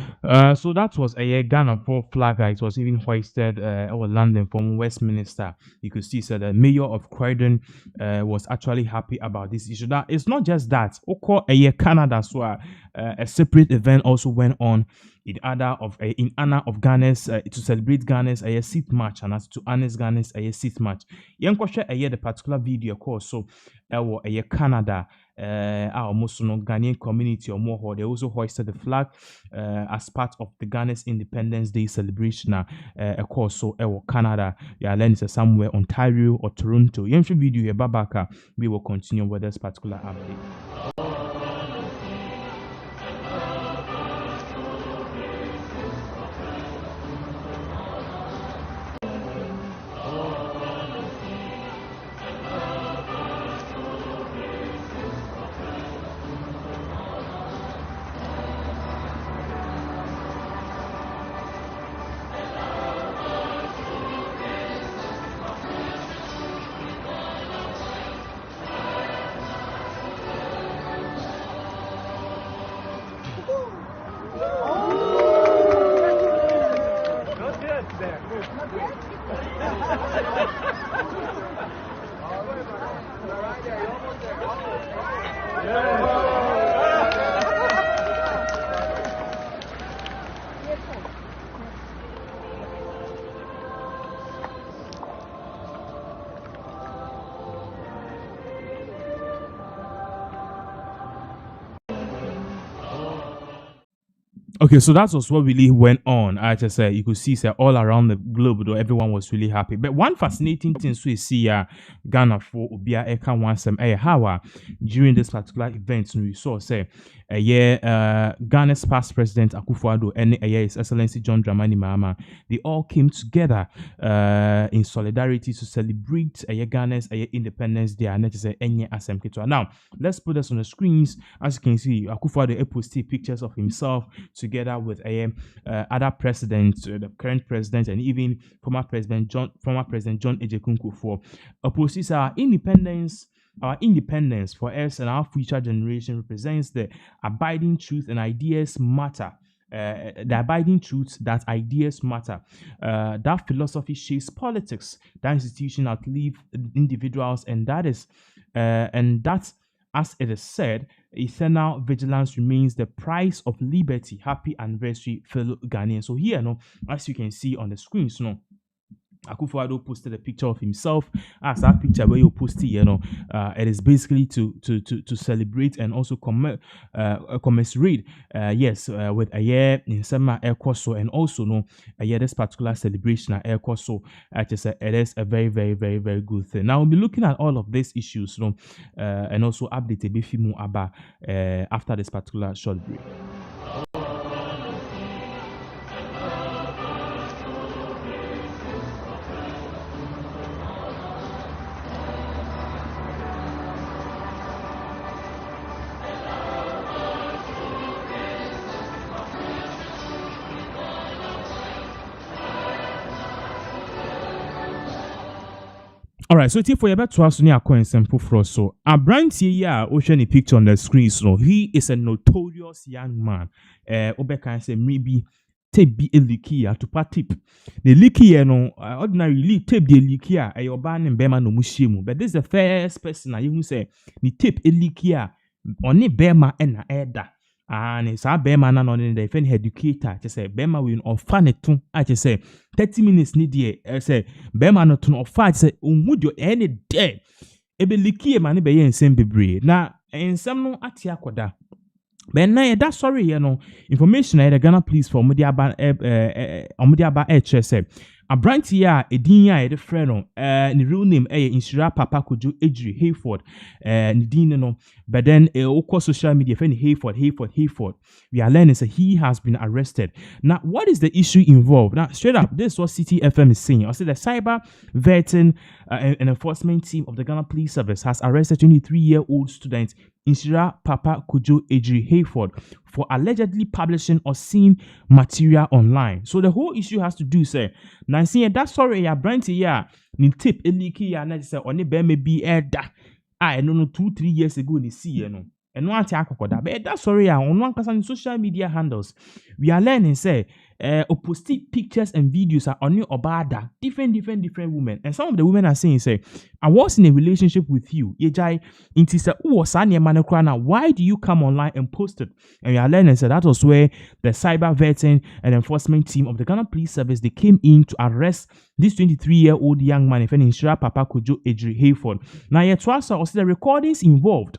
so that was a Ghana for flag. It was even hoisted over London from Westminster. You could see, so the mayor of Croydon was actually happy about this issue. That it's not just that. Okay, Canada, so a separate event also went on in honor of Ghana's to celebrate Ghana's seat match and as to honor Ghana's seat match. Young question the particular video course so Canada. Almost no Ghanaian community or more, they also hoisted the flag as part of the Ghana's Independence Day celebration. Of course, so Canada, somewhere Ontario or Toronto. Young video here, Babaka. We will continue with this particular update. Okay, so that was what really went on. I just said you could see all around the globe, though everyone was really happy. But one fascinating thing we see Ghana for Ubia Eka Wansem how during this particular event we saw Ghana's past president Akufo-Addo and His Excellency John Dramani Mahama, they all came together in solidarity to celebrate Ghana's Independence Day. Now let's put this on the screens. As you can see, Akufo-Addo posted pictures of himself together with other presidents, the current president, and even former President John Ejekunkwo for opposes our independence. Our independence for us and our future generation represents the abiding truth and ideas matter. The abiding truth that ideas matter. That philosophy shapes politics. That institution outlive individuals, and that is, as it is said, eternal vigilance remains the price of liberty. Happy anniversary, fellow Ghanaians. So here, as you can see on the screens, Akufo-Addo posted a picture of himself. As that picture where you posted, it is basically to celebrate and also commiserate, with a year in summer air so, and also a year this particular celebration at air so. Just it is a very, very, very, very good thing. Now we'll be looking at all of these issues, and also update a bit more about after this particular short break. All right, so for your better to near coins and pufro. So a brand here, ocean picture on the screen. So he is a notorious young man. Obeka say maybe tape be a leaky to part tip. The leaky, ordinarily tape the leaky a your ban and bema no mushimu. But this is the first person I even say the tape a leaky on bema and eda. And it's a bema na on the defend educator. Just say bema will offer it to. I just say 30 minutes need ye. I say bema not to offer. Say would you any day? Ebe liki man be yen same bebre. Na en some no atia koda. Ben na that sorry information I the Ghana police for Omudiaba HSF. A brand here a dinya the friend the real name Insira Papa Kojo Ejiri Hayford Nidino, but then of social media friend Hayford. We are learning that he has been arrested. Now, what is the issue involved? Now, straight up, this is what City FM is saying. I said the cyber vetting and enforcement team of the Ghana Police Service has arrested 23-year-old student Insira Papa Kojo Ejiri Hayford for allegedly publishing obscene material online. So the whole issue has to do, say, now seeing that sorry, ya brand here, ni tip eliki ya na say oni be me be da. I don't know 2-3 years ago ni see and one attack that. But that sorry, on one person social media handles, we are learning say posted pictures and videos are on your obada different women, and some of the women are saying say I was in a relationship with you. Yejai intisa why do you come online and post it? And we are learning say that was where the cyber vetting and enforcement team of the Ghana Police Service they came in to arrest this 23-year-old young man, if any Insira Papa Kojo Ejiri Hayford. Now yet also the recordings involved.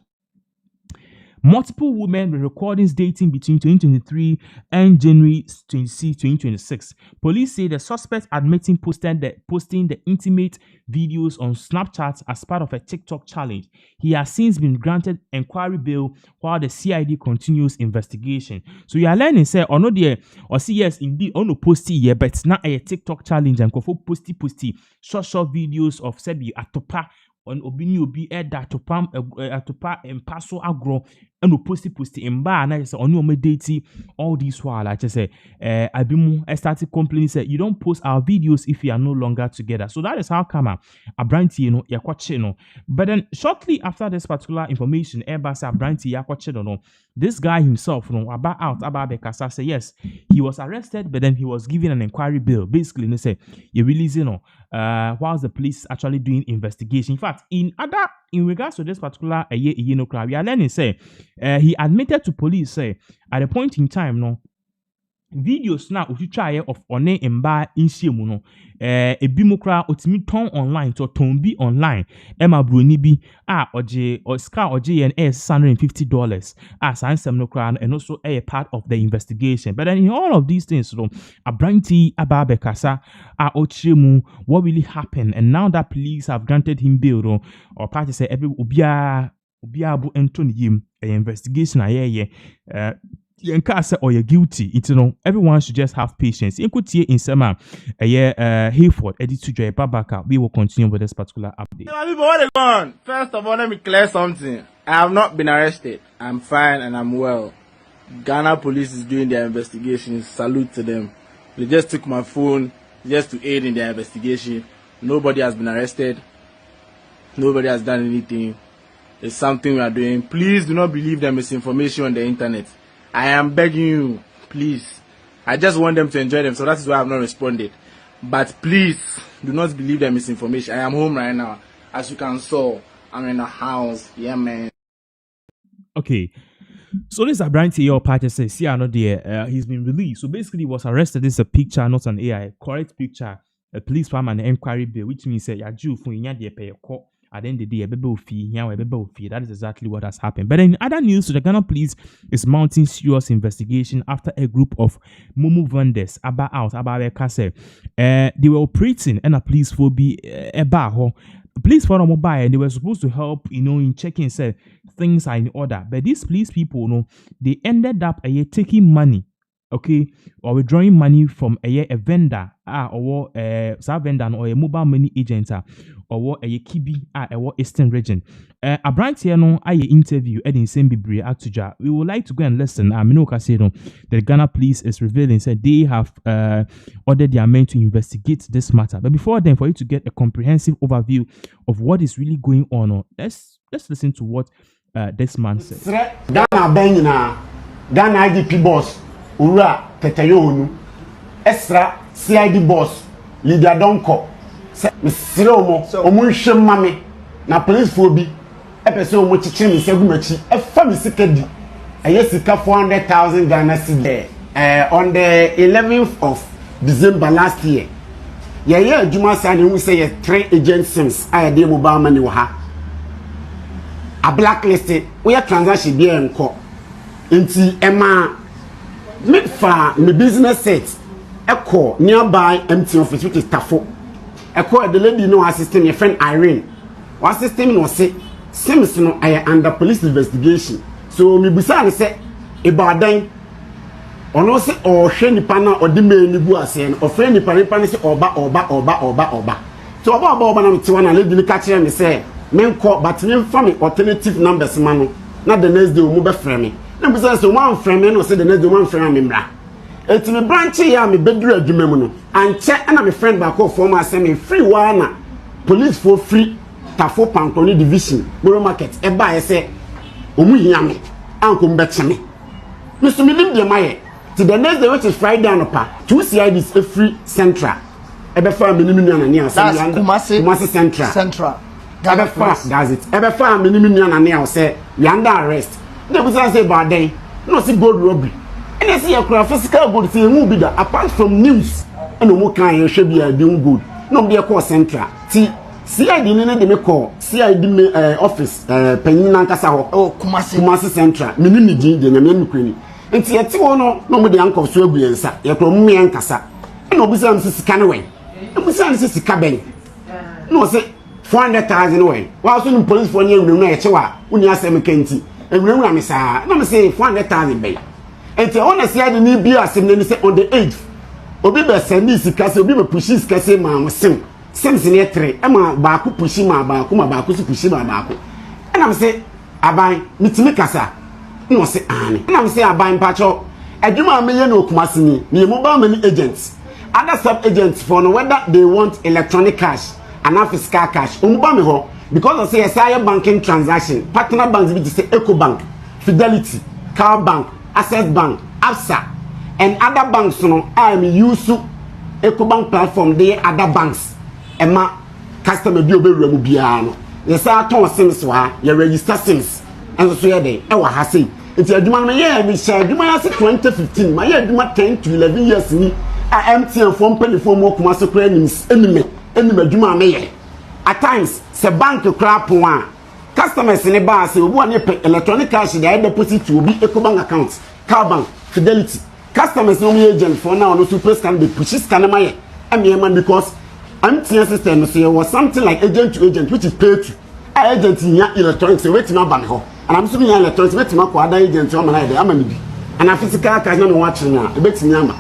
Multiple women with recordings dating between 2023 and January 26, 2026. Police say the suspect admitting posting the intimate videos on Snapchat as part of a TikTok challenge. He has since been granted inquiry bail while the CID continues investigation. So you are learning, say, or no there, or see yes, indeed, on no posty here, but it's not a TikTok challenge and go for posty short videos of Sebi Atopa on obi that to pam atopa and paso agro and posty in bar and I say on your medati all these while I just say I started complaining say you don't post our videos if you are no longer together. So that is how come a brand but then shortly after this particular information a brand this guy himself about Bekasa say yes he was arrested but then he was given an inquiry bill. Basically they say you release whilst the police actually doing investigation. In fact, in regards to this particular crowd, we are learning say he admitted to police say at a point in time videos now if you try of one emba insiemu no ebimokra otimi ton online to ton bi online ema broni bi oje or ska oje and $650 sansem no kra and also a part of the investigation. But then in all of these things a branty ababekasa ochiremu what really happened, and now that police have granted him bail or party say every obia bu entoni yim investigation or you're guilty. Everyone should just have patience. In Sema, Hayford, edit to Joy Babaka. We will continue with this particular update. First of all, let me clear something. I have not been arrested. I'm fine and I'm well. Ghana police is doing their investigations. Salute to them. They just took my phone just to aid in their investigation. Nobody has been arrested. Nobody has done anything. It's something we are doing. Please do not believe the misinformation on the internet. I am begging you, please. I just want them to enjoy them, so that is why I have not responded. But please, do not believe the misinformation. I am home right now. As you can see, I'm in the house. Yeah, man. Okay. So this is a brand your party says, see, I know there. He's been released. So basically, he was arrested. This is a picture, not an AI. Correct picture. a police farm and inquiry bill, which means that you're due for the pay court. At the end of the day, a baby fee, a baby fee. That is exactly what has happened. But in other news, the Ghana police is mounting serious investigation after a group of mumu vendors about they were operating and a police will be about police for mobile and they were supposed to help, in checking say things are in order. But these police people, they ended up taking money. Okay, or withdrawing money from a vendor, or a vendor, or a mobile money agent, or a kibi, or Eastern region. A branch here, I interview Edin Sembibri Atuja. We would like to go and listen. Minoka said, the Ghana police is revealing said they have ordered their men to investigate this matter. But before then, for you to get a comprehensive overview of what is really going on, let's listen to what this man said. Ghana IDP boss. Ura Tetayonu Esra CID boss Lydia Donko Siromo Omunshem Mame na police phobi epese omo chiche mi segumachi efa mi sikedi ayesika 400,000 Ghana cedi on the 11th of December last year ye adwuma sane hu say 3 agent sims ayade mobile money wo ha a blacklisted we transaction bi enko enti ema me fa me business set echo nearby MT office which is Tafo echo the lady no assistant your friend Irene what system no say Sims no I under police investigation so me busa say Ibadan ono say o hwe nipa na odi me ni bu ase no o fe nipa ni say oba so oba na me ti wana lady ni ka kire me say me nko but me fa me alternative numbers ma no na the next day o mu be frame me na busa so one frame no say the next day one frame me mra eti me branch ya me beduru adwuma mu no anche na me friend back of former say me free one police for free Tafo Pankoni division Borough market e ba say omu hia me anko mbeche me so me lim de maye to the next day which is Friday anopa 2 CIDs a free central e be fa me nimu nua na ne asem Kumasi central that's it e be fa me nimu nua na ne say we under arrest they be say about then no see gold robbery and they see your physical gold say mu bi da apart from news and no more kan hwe bia dey gold no be call central ti CID ni de me call CID office penyin nankasa ho Kumasi central me ni din de nyame nkwani enti yeti wo no no mo de anko so aguyensa ye kro mu me nkasa na obisa am sika ne wen obisa am sika ben no say 400,000 wen wa so ni police for ni ewunu na ye chewa uni asem kenti ewunu am sa na me say 400,000 ben enti ona CID ni bi asem ni say on the 8th obi be send sika say obi be pushi sika say ma mo sim ne 3 ema ba ku pushi ma ba ku si pushi ma ba ku na me say aban mitimi kasa no say ane na me say aban pacho adwuma me ye no Kumasi ni mobile money agents other sub agents for no whether they want electronic cash and physical cash umba me ho because I say banking transaction partner banks be say Ecobank, Fidelity, Car Bank, Access Bank, Absa and other banks no I am use Ecobank platform they other banks ema customer bi obewura mu bia no yes I ton sims wa you register sims and so here dey e wa ha sei enti adwuma no ye bi sha adwuma ya se 2015 my adwuma 10 to 11 years ni a MTN phone telephone mo kuma so kra enime adwuma me ye at times se bank kra pon a customers ne ba se obu ne pay electronic cash dey deposit to obi Ecobank account Car Bank Fidelity customers no me agent for now no super scan be push scan ma ye man because MTN system say was something like agent to agent which is paid to agent in electronics wait na ban ho and I'm assuming electronics wait na ko other agent o man dey amani bi and physical cash na me watch na e betimi ama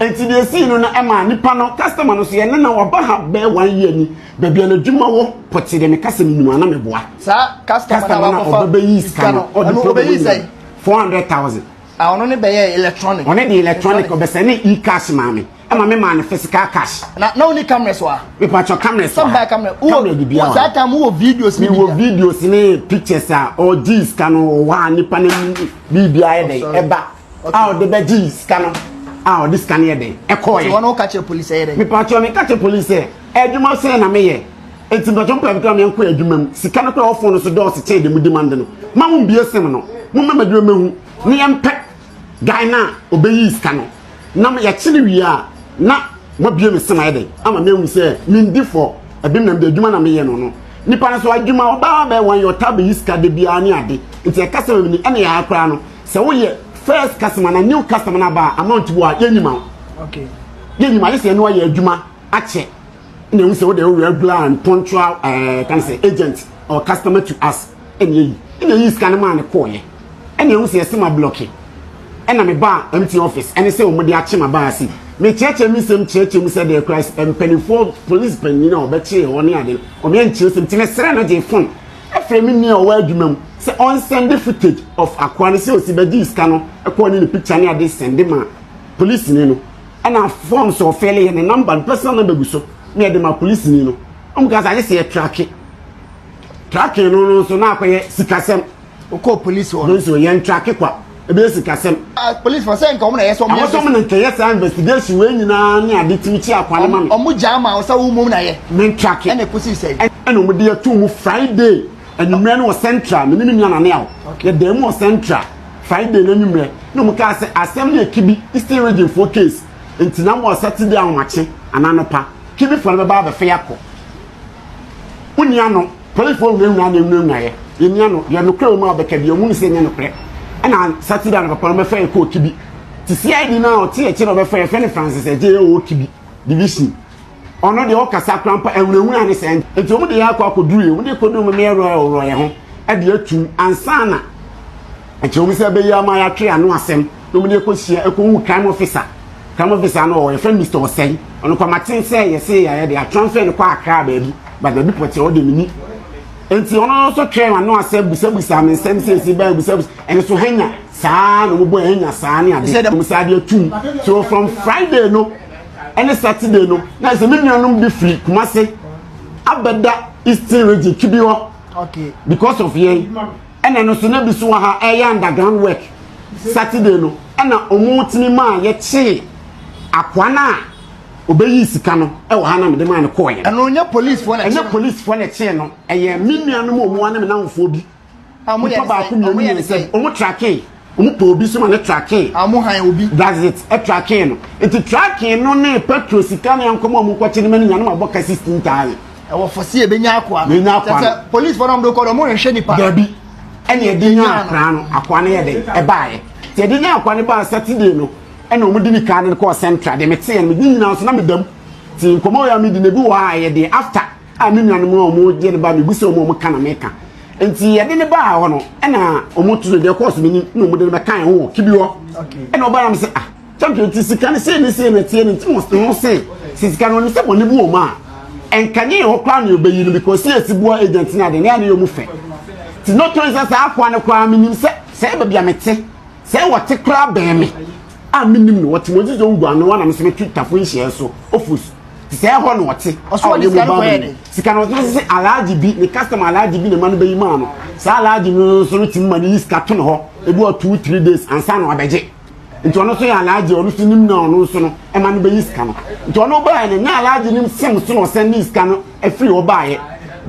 enti dey see no na ema nipa no customer no so ye na oba ha be 1 year ni be bia na dwuma wo pote de me kasa ni numa na me boa sa customer na oba be yi scan o oba yi say 400,000 ah ono ne be electronic one the electronic obese ne e-cash mami ama me man physical cash na only cameras wa we patch your cameras some by camera o that time wo videos ni wo videos ni pictures or G's kanu wa nipa na bibia e dey eba ah the be G's kanu ah this can here dey e call you want to catch police here we patch your me catch police here edwuma say na me ye enti do jump plan me enko edwuma sika no kwa ofo no so do se che de mu demand no ma mu bie sem no mu ma madwuma hu ni empe guy na obeyi sika no na ya chiri wi a na mo bie me sema yede ama me hu say mindi for ebim na me adwuma na me ye no nipa na so adwuma oba ba wan your tab iska de bia ne ade nti e kasa me ni ene ya akra no se wo ye first customer na new customer na ba amount bo a yenyima okay yenyima ye se no ye adwuma ache na hu se wo de regular and punctual can say agent or customer to us ene yi scan man ko ye ene hu se sema blocking ena me ba empty office ene se o mo de ache ma ba asi me cheche mi sem cheche mi said the Christ penifo police penina obeche woni ade o me nche sem tine sere na je phone afre mi ni o wa adwuma mu se on send footage of akwani se osibedi iska no ekwo ni picture ni ade send ma police ni no ena form so fairly ne number person na beguso me ade ma police ni no o ga za se track no so na akoye sikasem o ko police o no so yen track kwa ebe sikasem police for say nkom na yeso mo so mo nke yes investigation we nyina ne ade timichi akwane ma omo jama o sa wo mum na ye men track ene kusi say ene omo de atu mu Friday enumre no central me ni nua na ya ye dem o central Friday na enumre no mo ka say asem na kibi Eastern region for case ntina mo Saturday anwache ananopa kibi for ba ba fe yakọ unia no police for we nua ye enia no ye no kra mu abeka bi omu se nya no kra na Saturday na papa me fe ko kibi ti CID na o ti e kire be fe ne Francis eje o kibi division ono de o kasa krampa enwurewu ane se enti o mu de yakọ akoduru e mu de kodu mu me ro ye ho e de atu ansana enti o mu se be ya ma ya twe anu asem no mu de ko hia e ko hu crime officer no o ye friend Mr. Osei ono kwa matin se ye se ya de transfer ne kwa akra ba bi but the report o de mini enti ono so twe anu asem busabusa me sem se ba busabusa ene so hanya saa no bo hanya saa ne ade mu sa de atu so from Friday no ene Saturday no na se me nuanum bi free Kumase abeda Eastern region kibi ho okay because of ye ene no so na bi so ha underground work Saturday no ena omutimi ma ye che akwana obeyi sika no e wo ha na me de ma ne ko ye eno nya police for na che enya police for na che no eye me nuanum omu ane me na mfo bi amu ye say omu tracking omu po obi so ma ne tracking amu han obi that's it e tracking no it tracking no ne petrol sika na yankomo omu kwache ne mani nyano aboka 16000 e wo fosi e benya akwa police for am do ko do mo hwe nipa dabi ene e de nya akra no akwa ne ye de e baaye te de nya akwa ne ba Saturday no ene omu di ni ka ne ko central de mete me nyina so na medam ti nkomo ya me di ne bi wa ye de after a me nyano mo omu je ne ba me buso omu kana meka enti ye de ne ba ho no ena omu tu de course me ni no omu de be kan ho kibi ho ena oba ya me se champion ti sika ne se ne tie ne ti mo se sika no se boni bu o ma enkanye ho kra no obeyi no because se esibuo agent na de ne ya ne yo mu fe ti no to se sa akwa ne kwa me nim se ba bia mete se wote kra be me a minim no wote mo jijo ngwa no wana me se Twitter fo nhie so ofus ti se ho no wote oso woni sika ko ye sika no se alaji bi ne customer alaji bi ne manu be yi ma no sa alaji no so ti ma ni sika to no ho ebi o 2-3 days ansa no abeje nti ono so ya alaji ono so nim na ono so no e manu be yi sika no nti ono ba ne na alaji nim sem so no send ni sika no e free o ba ye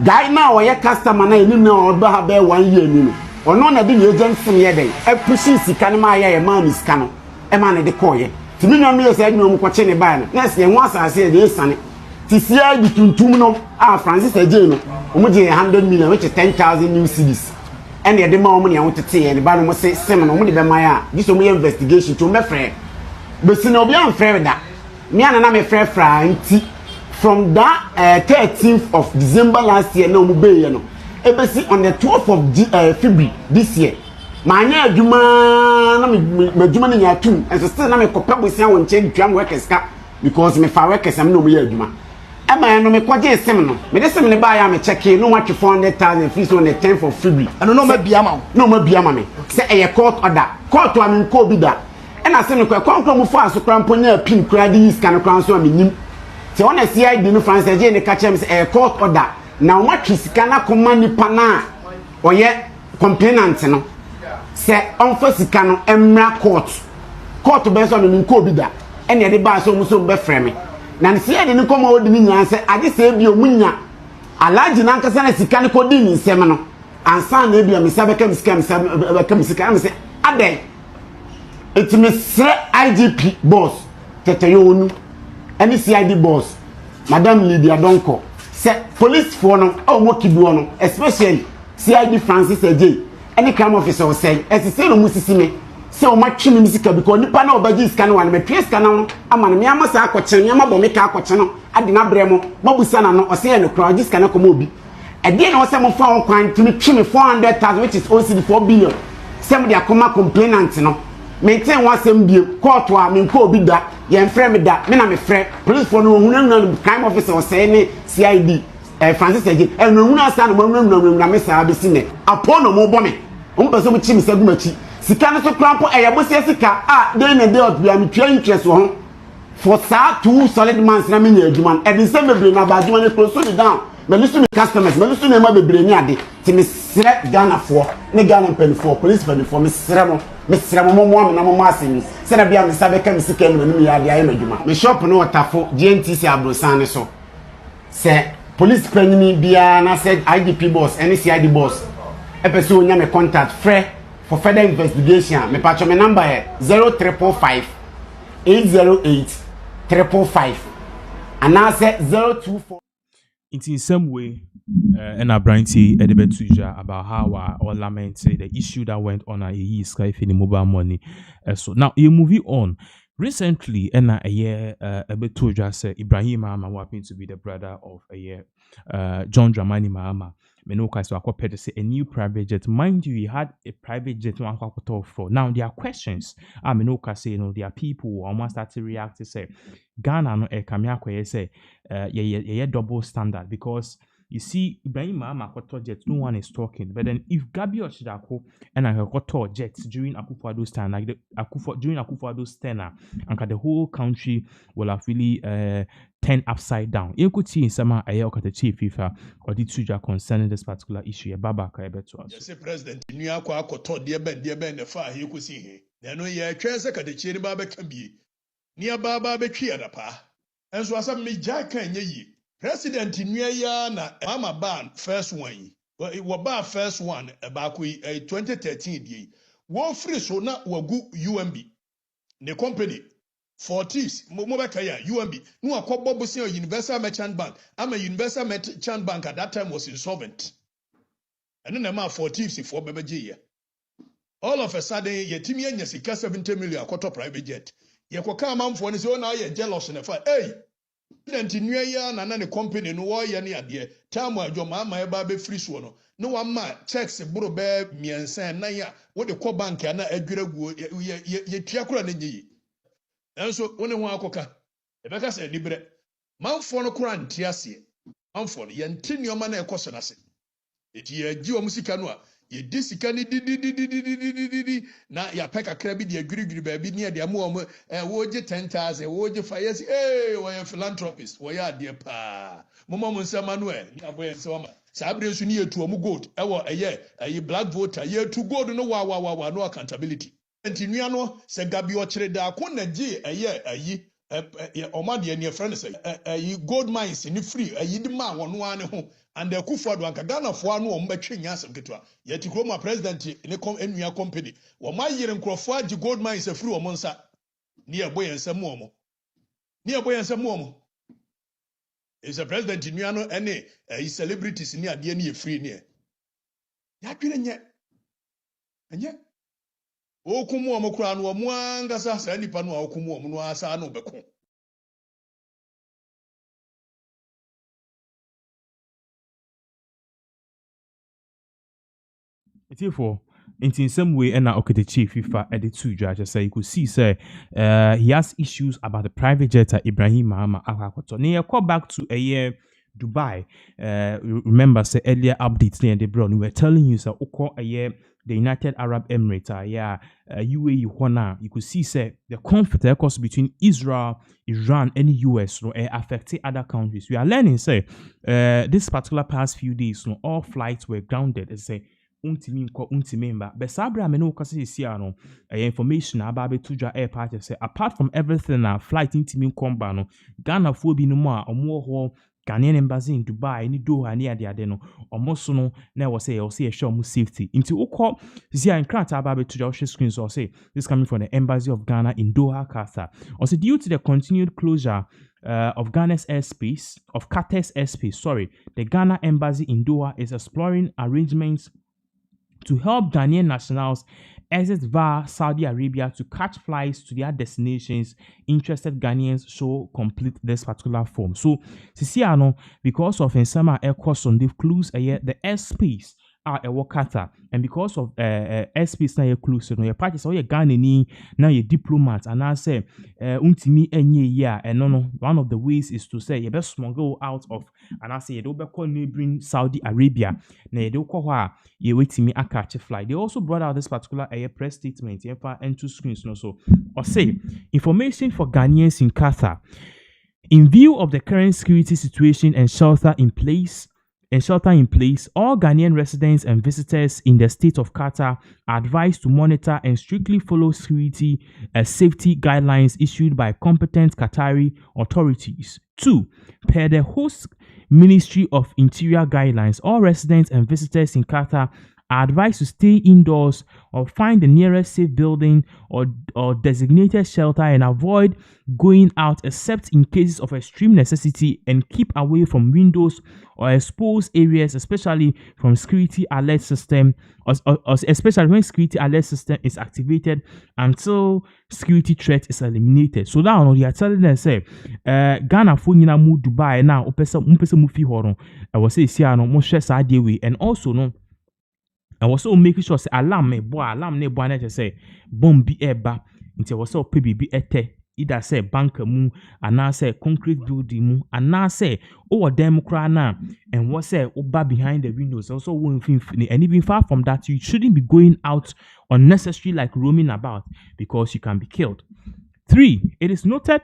guy na o ye customer na nim na o ba ha be 1 year ni no ono na de ye agency ye dey e push sika no ma ye ma ni sika no e ma ne de koye ti mi nwa mi ye se nwa mu ko che ne ba no na se nwa asase ye de sane ti sia di tuntum no Francis Eje no omu je 100 million which is 10,000 new cedis ene ye de ma omu ne ho tete ye ne ba no mo se sem no omu de be ma ya this omu ye investigation to me frɛ be si no obi am frɛ da me ana na me frɛ nti from that 13th of December last year na omu be ye no ebesi on the 12th of February this year manya adwuma na me adwuma ne nya tum and still na me kopa bosia won che dwam workers ka because me fa workers am na omu ye adwuma ema no me kwaje sem no me de sem ne ba ya me check no what 400,000 fees on the 10th of February and no ma bia ma no ma bia ma me say e court order court wa me ko bi da e na se me kwa kwankwa mu fa so krampo nya pin kra di scan kran so me nim se ona CID no France je ne ka chem say e court order na what sika na koma nipa na oye complainant no se onfa sika no emra court be so me ko bi da e ne de ba so mu so be frɛ me na nsia de ne koma odi ni nyan se age se bi omunya alaji na nkasa na sika ne kodi ni nsem no ansa na bi amisa be kam sika be kam sika am se ade etime sre IGP boss tete yo onu any CID boss Madam Lydia Donko say police for no mo kibu no especially CID Francis AJ any crime officer say as say no musisi me say o ma twe me sika because nipa na obaji sika no wan me twe sika no ama me ama sa akɔkye me ama bɔ me ka akɔkye no ade na brɛ mo mabusa na no o say no kra sika na komo obi ɛdeɛ na wɔsɛ mo fa wɔn kwan tumi twe me 400,000 which is OCD 4 billion sɛ mo de akoma complainant no maintain one same biem court wa me nko obi da ye mfrɛ me da me na me frɛ police for no hunanuna crime officer o say ne CID Francis Eje no hunu asa no hunanuna me sa abesi ne apo no mo bɔ me o mpa so mo chi me saguma chi sika no so krampo bosia sika dey na dey out bia me twa interest ho for sa 2 solid months na me nya adwuma e bin say me bre na ba adwuma ne close so down me listen me customers me listen na ma bebre ni ade ti me srɛ Ghana for ne Ghana pen for police pen for me srɛ mo mo na mo asemi se na bia me sabe ka me sika no me ya de ayi madwuma me shop no watafo GNTC abrosan ne so se police penny bia na said IDP boss any CID boss epeso onya me contact frɛ for further investigation me patch me number 0345 808 355 and I said 024 in some way and Abranti Edebetuja about how or lament the issue that went on a Sky in the mobile money. So now you moving on. Recently, a year Ebetuja said Ibrahim Mahama, who happened to be the brother of a year John Dramani Mahama. Menoka so I say a new private jet. Mind you, he had a private jet one for. Now there are questions. Menoka say there are people who almost start to react to say Ghana no Kamiako say yeah double standard because you see Ibrahim Mahama koto jet no one is talking. But then if Gabi Ochidako and I koto jets during Akufo-Addo's time like during Akufo-Addo's tenure and the whole country will have really turned upside down. You could see in some the chief FIFA or the Tuja concerning this particular issue. Baba to us. Yes, President, New York koto dear Ben the far you could see here. Then we are transfer the cherry baba can be near Baba Bekia pa. And so as a me jack can ye. President New na Mama Ban first one. Well, it was bad first one about we 2013 ye. War free so na wagu UMB. The company 40s Mobakaya UMB. No a Kobo Universal Merchant Bank. I'm a Universal Merchant Bank at that time was insolvent. And then I'm 40s for Babaji. All of a sudden, ye Timmy and Yasika 70 million quarter private jet. Ye ko come am for his own eye jealous in a fight. Hey! President New Year na the company no wa ya ne ade time adwoma ama eba be free so no wa ma checks buru be miensan na ya wo de ko bank na adwiraguo ye tua kura na nyi enso woni ho akoka e be ka se libre manfo no kura ntiase manfo no ye ntinioma na ekoso na se eti ye gi o musika no a ye di sika ni di na ya peka kra bi de agwirigwiri ba bi ne de am wo je 10,000 wo je 5 years wo ye philanthropist wo ya de pa mama Musa Manuel ni aboye se wama sabre su ni etu omu gold wo eye black voter ye tu gold no wa no accountability ntinua no se gabi o kire da ko na je eye oma de ne friend say gold mines ni free di ma wono ane ho and the Akufo-Addo anka Ghana fo anu o mbetwe nyasem ketwa yeti kroma president ne enua company wo ma yire nkrofo agi gold mines free o monsa ne eboye nsam omo is a president nua no ene celebrities ni ade ne free ne ya twene nye okumu omo kura no omo angasa sa nipa no okumu omo no asa no beko Therefore, in some way, and now the chief FIFA edit to judge say you could see say he has issues about the private jet Ibrahim Mahama Akwakoto. Now call back to a year Dubai. Remember say earlier updates near the brown. We were telling you so a year the United Arab Emirates UAE Hona. You could see say the conflict course between Israel, Iran, and the US affected other countries. We are learning say this particular past few days all flights were grounded. It's say untimimba but sabra me no kase sia no information about betuja airport say apart from everything flight intimin komba no Ghana fo bi no mu a omo ho Ghanaian embassy in Dubai ni Doha ni ade no omo so no na wo say show mu safety into ukọ sia enkrata about betuja o screen so say this coming from the embassy of Ghana in Doha, Qatar. Also due to the continued closure of Ghana's airspace, of Qatar's airspace, sorry, the Ghana embassy in Doha is exploring arrangements to help Ghanaian nationals exit via Saudi Arabia to catch flights to their destinations. Interested Ghanaians should complete this particular form. So, because of Nsama Air Crossing, they've closed the airspace a Qatar, and because of airspace na ye close no, your party so ye Ghana ni na ye diplomat, and I say untimi enye ya, and no one of the ways is to say you best smuggle out of, and I say you do be call neighboring Saudi Arabia na you do call her ye wetimi catch flight. They also brought out this particular press statement and two screens no, so or say information for Ghanaians in Qatar. In view of the current security situation and shelter in place, all Ghanaian residents and visitors in the state of Qatar are advised to monitor and strictly follow security safety guidelines issued by competent Qatari authorities. 2. Per the host Ministry of Interior guidelines, all residents and visitors in Qatar are advised to stay indoors or find the nearest safe building or designated shelter and avoid going out except in cases of extreme necessity, and keep away from windows or exposed areas, especially from security alert system, especially when security alert system is activated until security threat is eliminated. So now they are telling them say Ghana for nyina mu Dubai now opesa mu fi ho no I was say sia no mo hwe sa de we, and also no I was so making sure say alarm ne boy na say bomb bi eba nti was so pe bibi ete either say bank mu ana say concrete building mu ana say o dem kra na, and what say oba behind the windows also won, and even far from that you shouldn't be going out unnecessarily like roaming about because you can be killed. 3. It is noted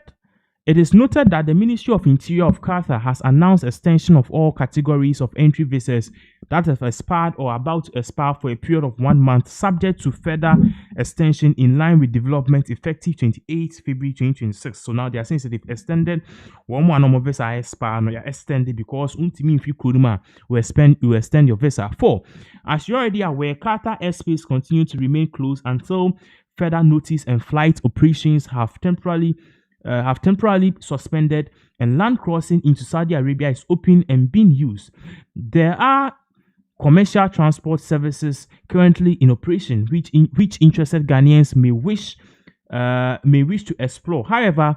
that the Ministry of Interior of Qatar has announced extension of all categories of entry visas that have expired or about to expire for a period of 1 month, subject to further extension in line with development effective 28 February 2026. So now they are saying that they've extended one more normal visa expire, no, you extended because if you could you extend your visa. 4. As you're already aware, Qatar airspace continue to remain closed until further notice, and flight operations have temporarily suspended, and land crossing into Saudi Arabia is open and being used. There are commercial transport services currently in operation, which interested Ghanaians may wish to explore. However,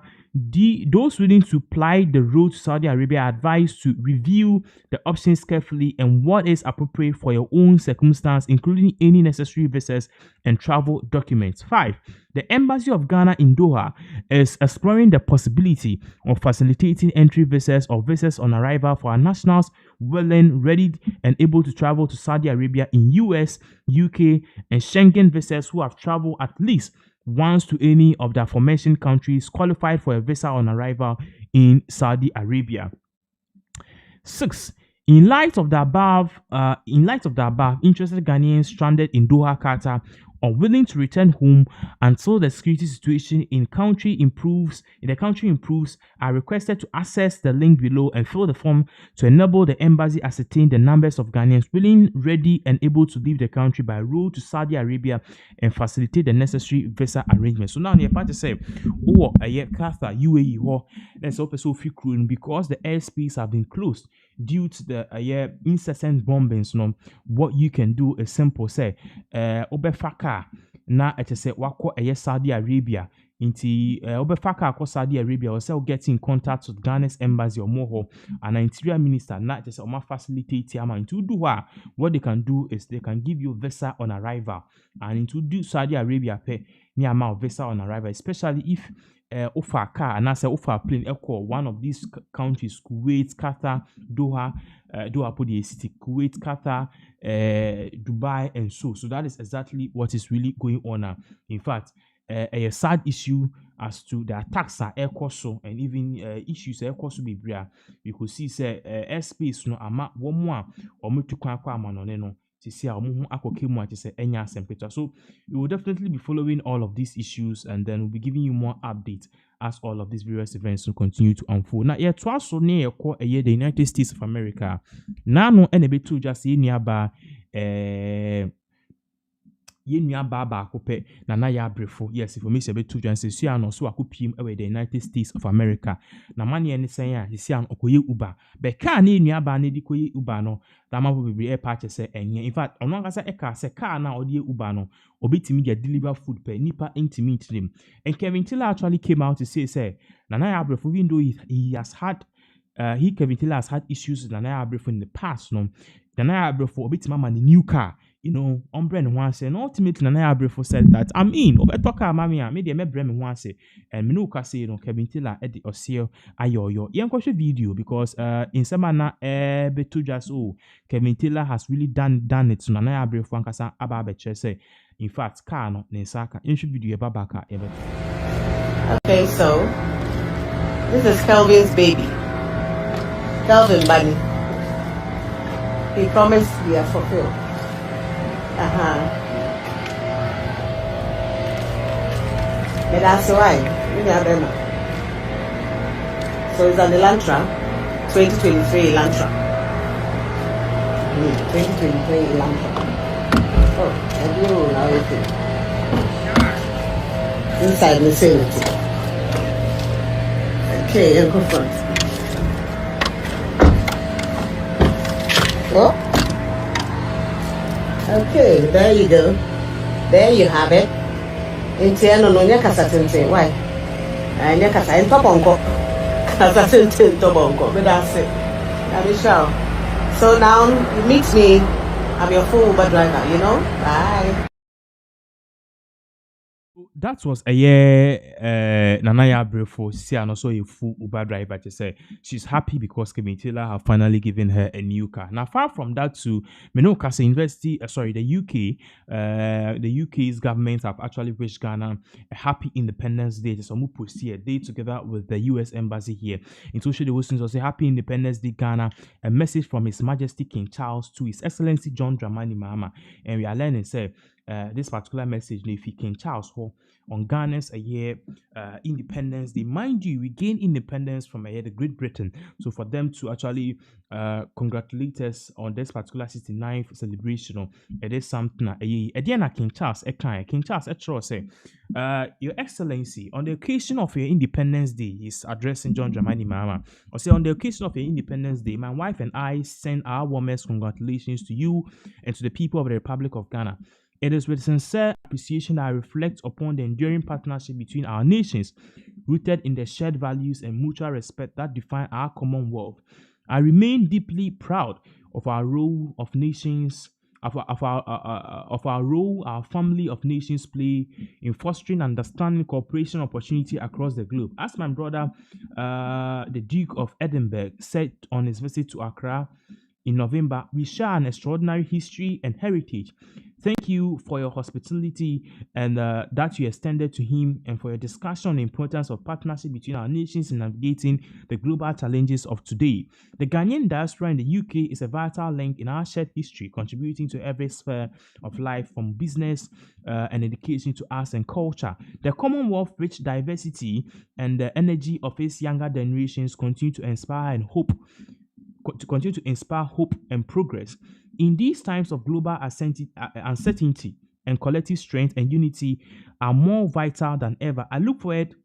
those willing to ply the road to Saudi Arabia are advised to review the options carefully and what is appropriate for your own circumstance, including any necessary visas and travel documents. 5. The Embassy of Ghana in Doha is exploring the possibility of facilitating entry visas or visas on arrival for our nationals willing, ready, and able to travel to Saudi Arabia in US, UK, and Schengen visas who have traveled at least once to any of the aforementioned countries qualified for a visa on arrival in Saudi Arabia. 6. In light of the above, interested Ghanaians stranded in Doha, Qatar, are willing to return home until the security situation in the country improves, are requested to access the link below and fill the form to enable the embassy ascertain the numbers of Ghanaians willing, ready, and able to leave the country by road to Saudi Arabia and facilitate the necessary visa arrangements. So now the party say, Qatar, UAE, let's open so few crew because the airspace have been closed due to the incessant bombings. What you can do is simple. Say, obefaka na say wako Saudi Arabia. Inti obefaka ko Saudi Arabia or say get in contact with Ghana's embassy or more, and an interior minister not just facilitate into do what they can do is they can give you visa on arrival, and into do Saudi Arabia pay near amount visa on arrival, especially if offer a car and I say offer a plane echo one of these countries, Kuwait, Qatar, Doha put the city, Kuwait, Qatar, Dubai, and so that is exactly what is really going on now. In fact, a sad issue as to the attacks are air course and even issues air course be bria. You could see say airspace no ama one more or much to kwa no. So we will definitely be following all of these issues, and then we'll be giving you more updates as all of these various events will continue to unfold. Now, yeah, twice so near the United States of America. Now, no, and a bit too just in nearby ye nua baba kope nana ya brefo yes information be to janse sua no so akopiem e the United States of America na mane ne sen a sisia no okoye uber be car na nua ba na di koye uber no da ma bebre e pa che se enye in fact ono anga se e car se car na odi uber no obetimi dia deliver food per nipa intimate them and Kevin Tiller actually came out to say nana ya brefo even though he has had Kevin Tiller has had issues with Nana Abrefo in the past. No, Nana Abrefo a bit mama the new car. You know, Brand one say, and ultimately Nana Abrefo said that I'm in. Obe talk mami a maybe me brand one say, and me ka say no Kevin Tiller Eddie Oseo ayo. Yen kwashe video because in semana betu just Kevin Tiller has really done it. So Nana Abrefo ankasa aba beche say. In fact, car no nesaka. In should video babaka ebe. Okay, so this is Kelvin's baby. Kelvin Bunny. He promised we are fulfilled. But that's why. So it's on the Elantra, 2023 Elantra. 2023 Elantra. Oh, I do now everything. Inside the facility. Okay, and go front. Oh. Okay, there you go. There you have it. Intiano no nya kasatente. Why? Nya kasa en tobonko. Kasatente tobonko. But that's it. Sure. So now you meet me. I'm your full Uber driver, you know? Bye. That was a year Nanaya Brefo see and also a full Uber driver to say she's happy because Kevin Tiller have finally given her a new car. Now far from that to Menokase University, the UK's government have actually wished Ghana a happy Independence Day. So we post here a day together with the US Embassy here. In social the Wilsons also happy Independence Day Ghana, a message from His Majesty King Charles to His Excellency John Dramani Mahama. And we are learning say this particular message, if King Charles on Ghana's a year independence day. Mind you, we gained independence from a year the Great Britain. So for them to actually congratulate us on this particular 69th celebration, it is something again King Charles King Charles say, Your Excellency, on the occasion of your Independence Day, he's addressing John Dramani Mahama. Or say on the occasion of your Independence Day, my wife and I send our warmest congratulations to you and to the people of the Republic of Ghana. It is with sincere appreciation I reflect upon the enduring partnership between our nations, rooted in the shared values and mutual respect that define our Commonwealth. I remain deeply proud of our role of nations, of our role our family of nations play in fostering understanding cooperation opportunity across the globe. As my brother, the Duke of Edinburgh, said on his visit to Accra in November, we share an extraordinary history and heritage. Thank you for your hospitality and that you extended to him, and for your discussion on the importance of partnership between our nations in navigating the global challenges of today. The Ghanaian diaspora in the UK is a vital link in our shared history, contributing to every sphere of life from business and education to arts and culture. The Commonwealth, rich diversity and the energy of its younger generations continue to inspire hope and progress. In these times of global uncertainty and collective strength and unity are more vital than ever. I look forward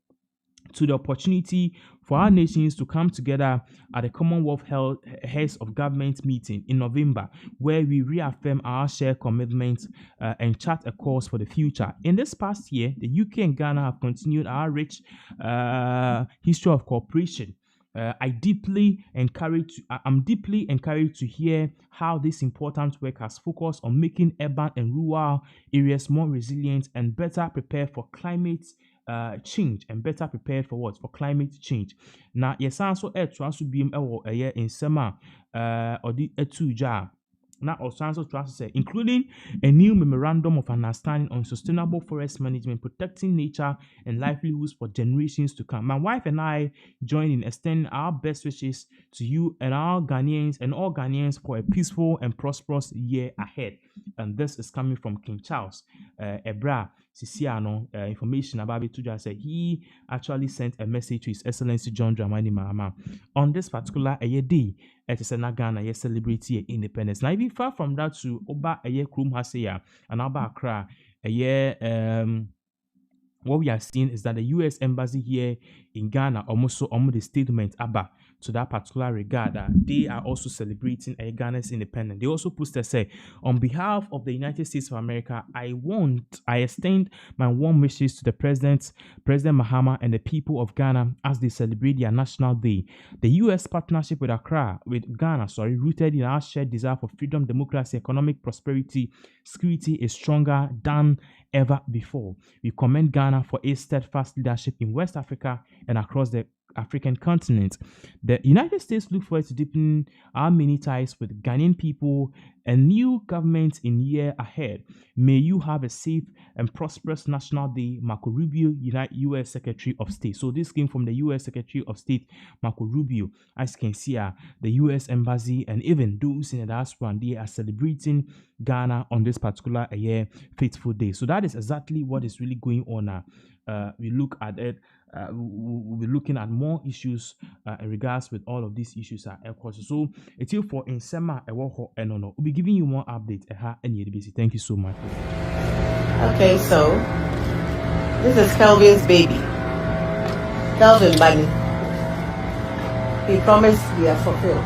to the opportunity for our nations to come together at the Commonwealth Heads of Government meeting in November, where we reaffirm our shared commitments and chart a course for the future. In this past year, the UK and Ghana have continued our rich history of cooperation. I'm deeply encouraged to hear how this important work has focused on making urban and rural areas more resilient and better prepared for climate change and better prepared for what? For climate change. Now, yes, also to be a year in summer or the etuja. Now, also to say, including a new memorandum of understanding on sustainable forest management, protecting nature and livelihoods for generations to come. My wife and I join in extending our best wishes to you and our Ghanaians and all Ghanaians for a peaceful and prosperous year ahead. And this is coming from King Charles Ebra Sisiano information about it. Tuja said he actually sent a message to His Excellency John Dramani Mahama on this particular day. It is a Ghana celebrity independence. Now, even far from that to Oba Krum Haseya and Oba Accra what we are seeing is that the U.S. Embassy here in Ghana almost the statement about to that particular regard that they are also celebrating Ghana's independence. They also posted say, on behalf of the United States of America, I extend my warm wishes to the President Mahama and the people of Ghana as they celebrate their National Day. The U.S. partnership with Ghana, rooted in our shared desire for freedom, democracy, economic prosperity, security is stronger than ever before. We commend Ghana for its steadfast leadership in West Africa and across the African continent. The United States look forward to deepening our many ties with Ghanaian people and new government in year ahead. May you have a safe and prosperous National Day, Marco Rubio, U.S. Secretary of State. So this came from the U.S. Secretary of State, Marco Rubio. As you can see, the U.S. Embassy and even those in the diaspora, they are celebrating Ghana on this particular fateful day. So that is exactly what is really going on now. We look at it. We'll be looking at more issues in regards with all of these issues. So it's you for Insema and no. We'll be giving you more updates. Thank you so much. Okay, so this is Kelvin's baby. Kelvin Bunny. He promised we are fulfilled.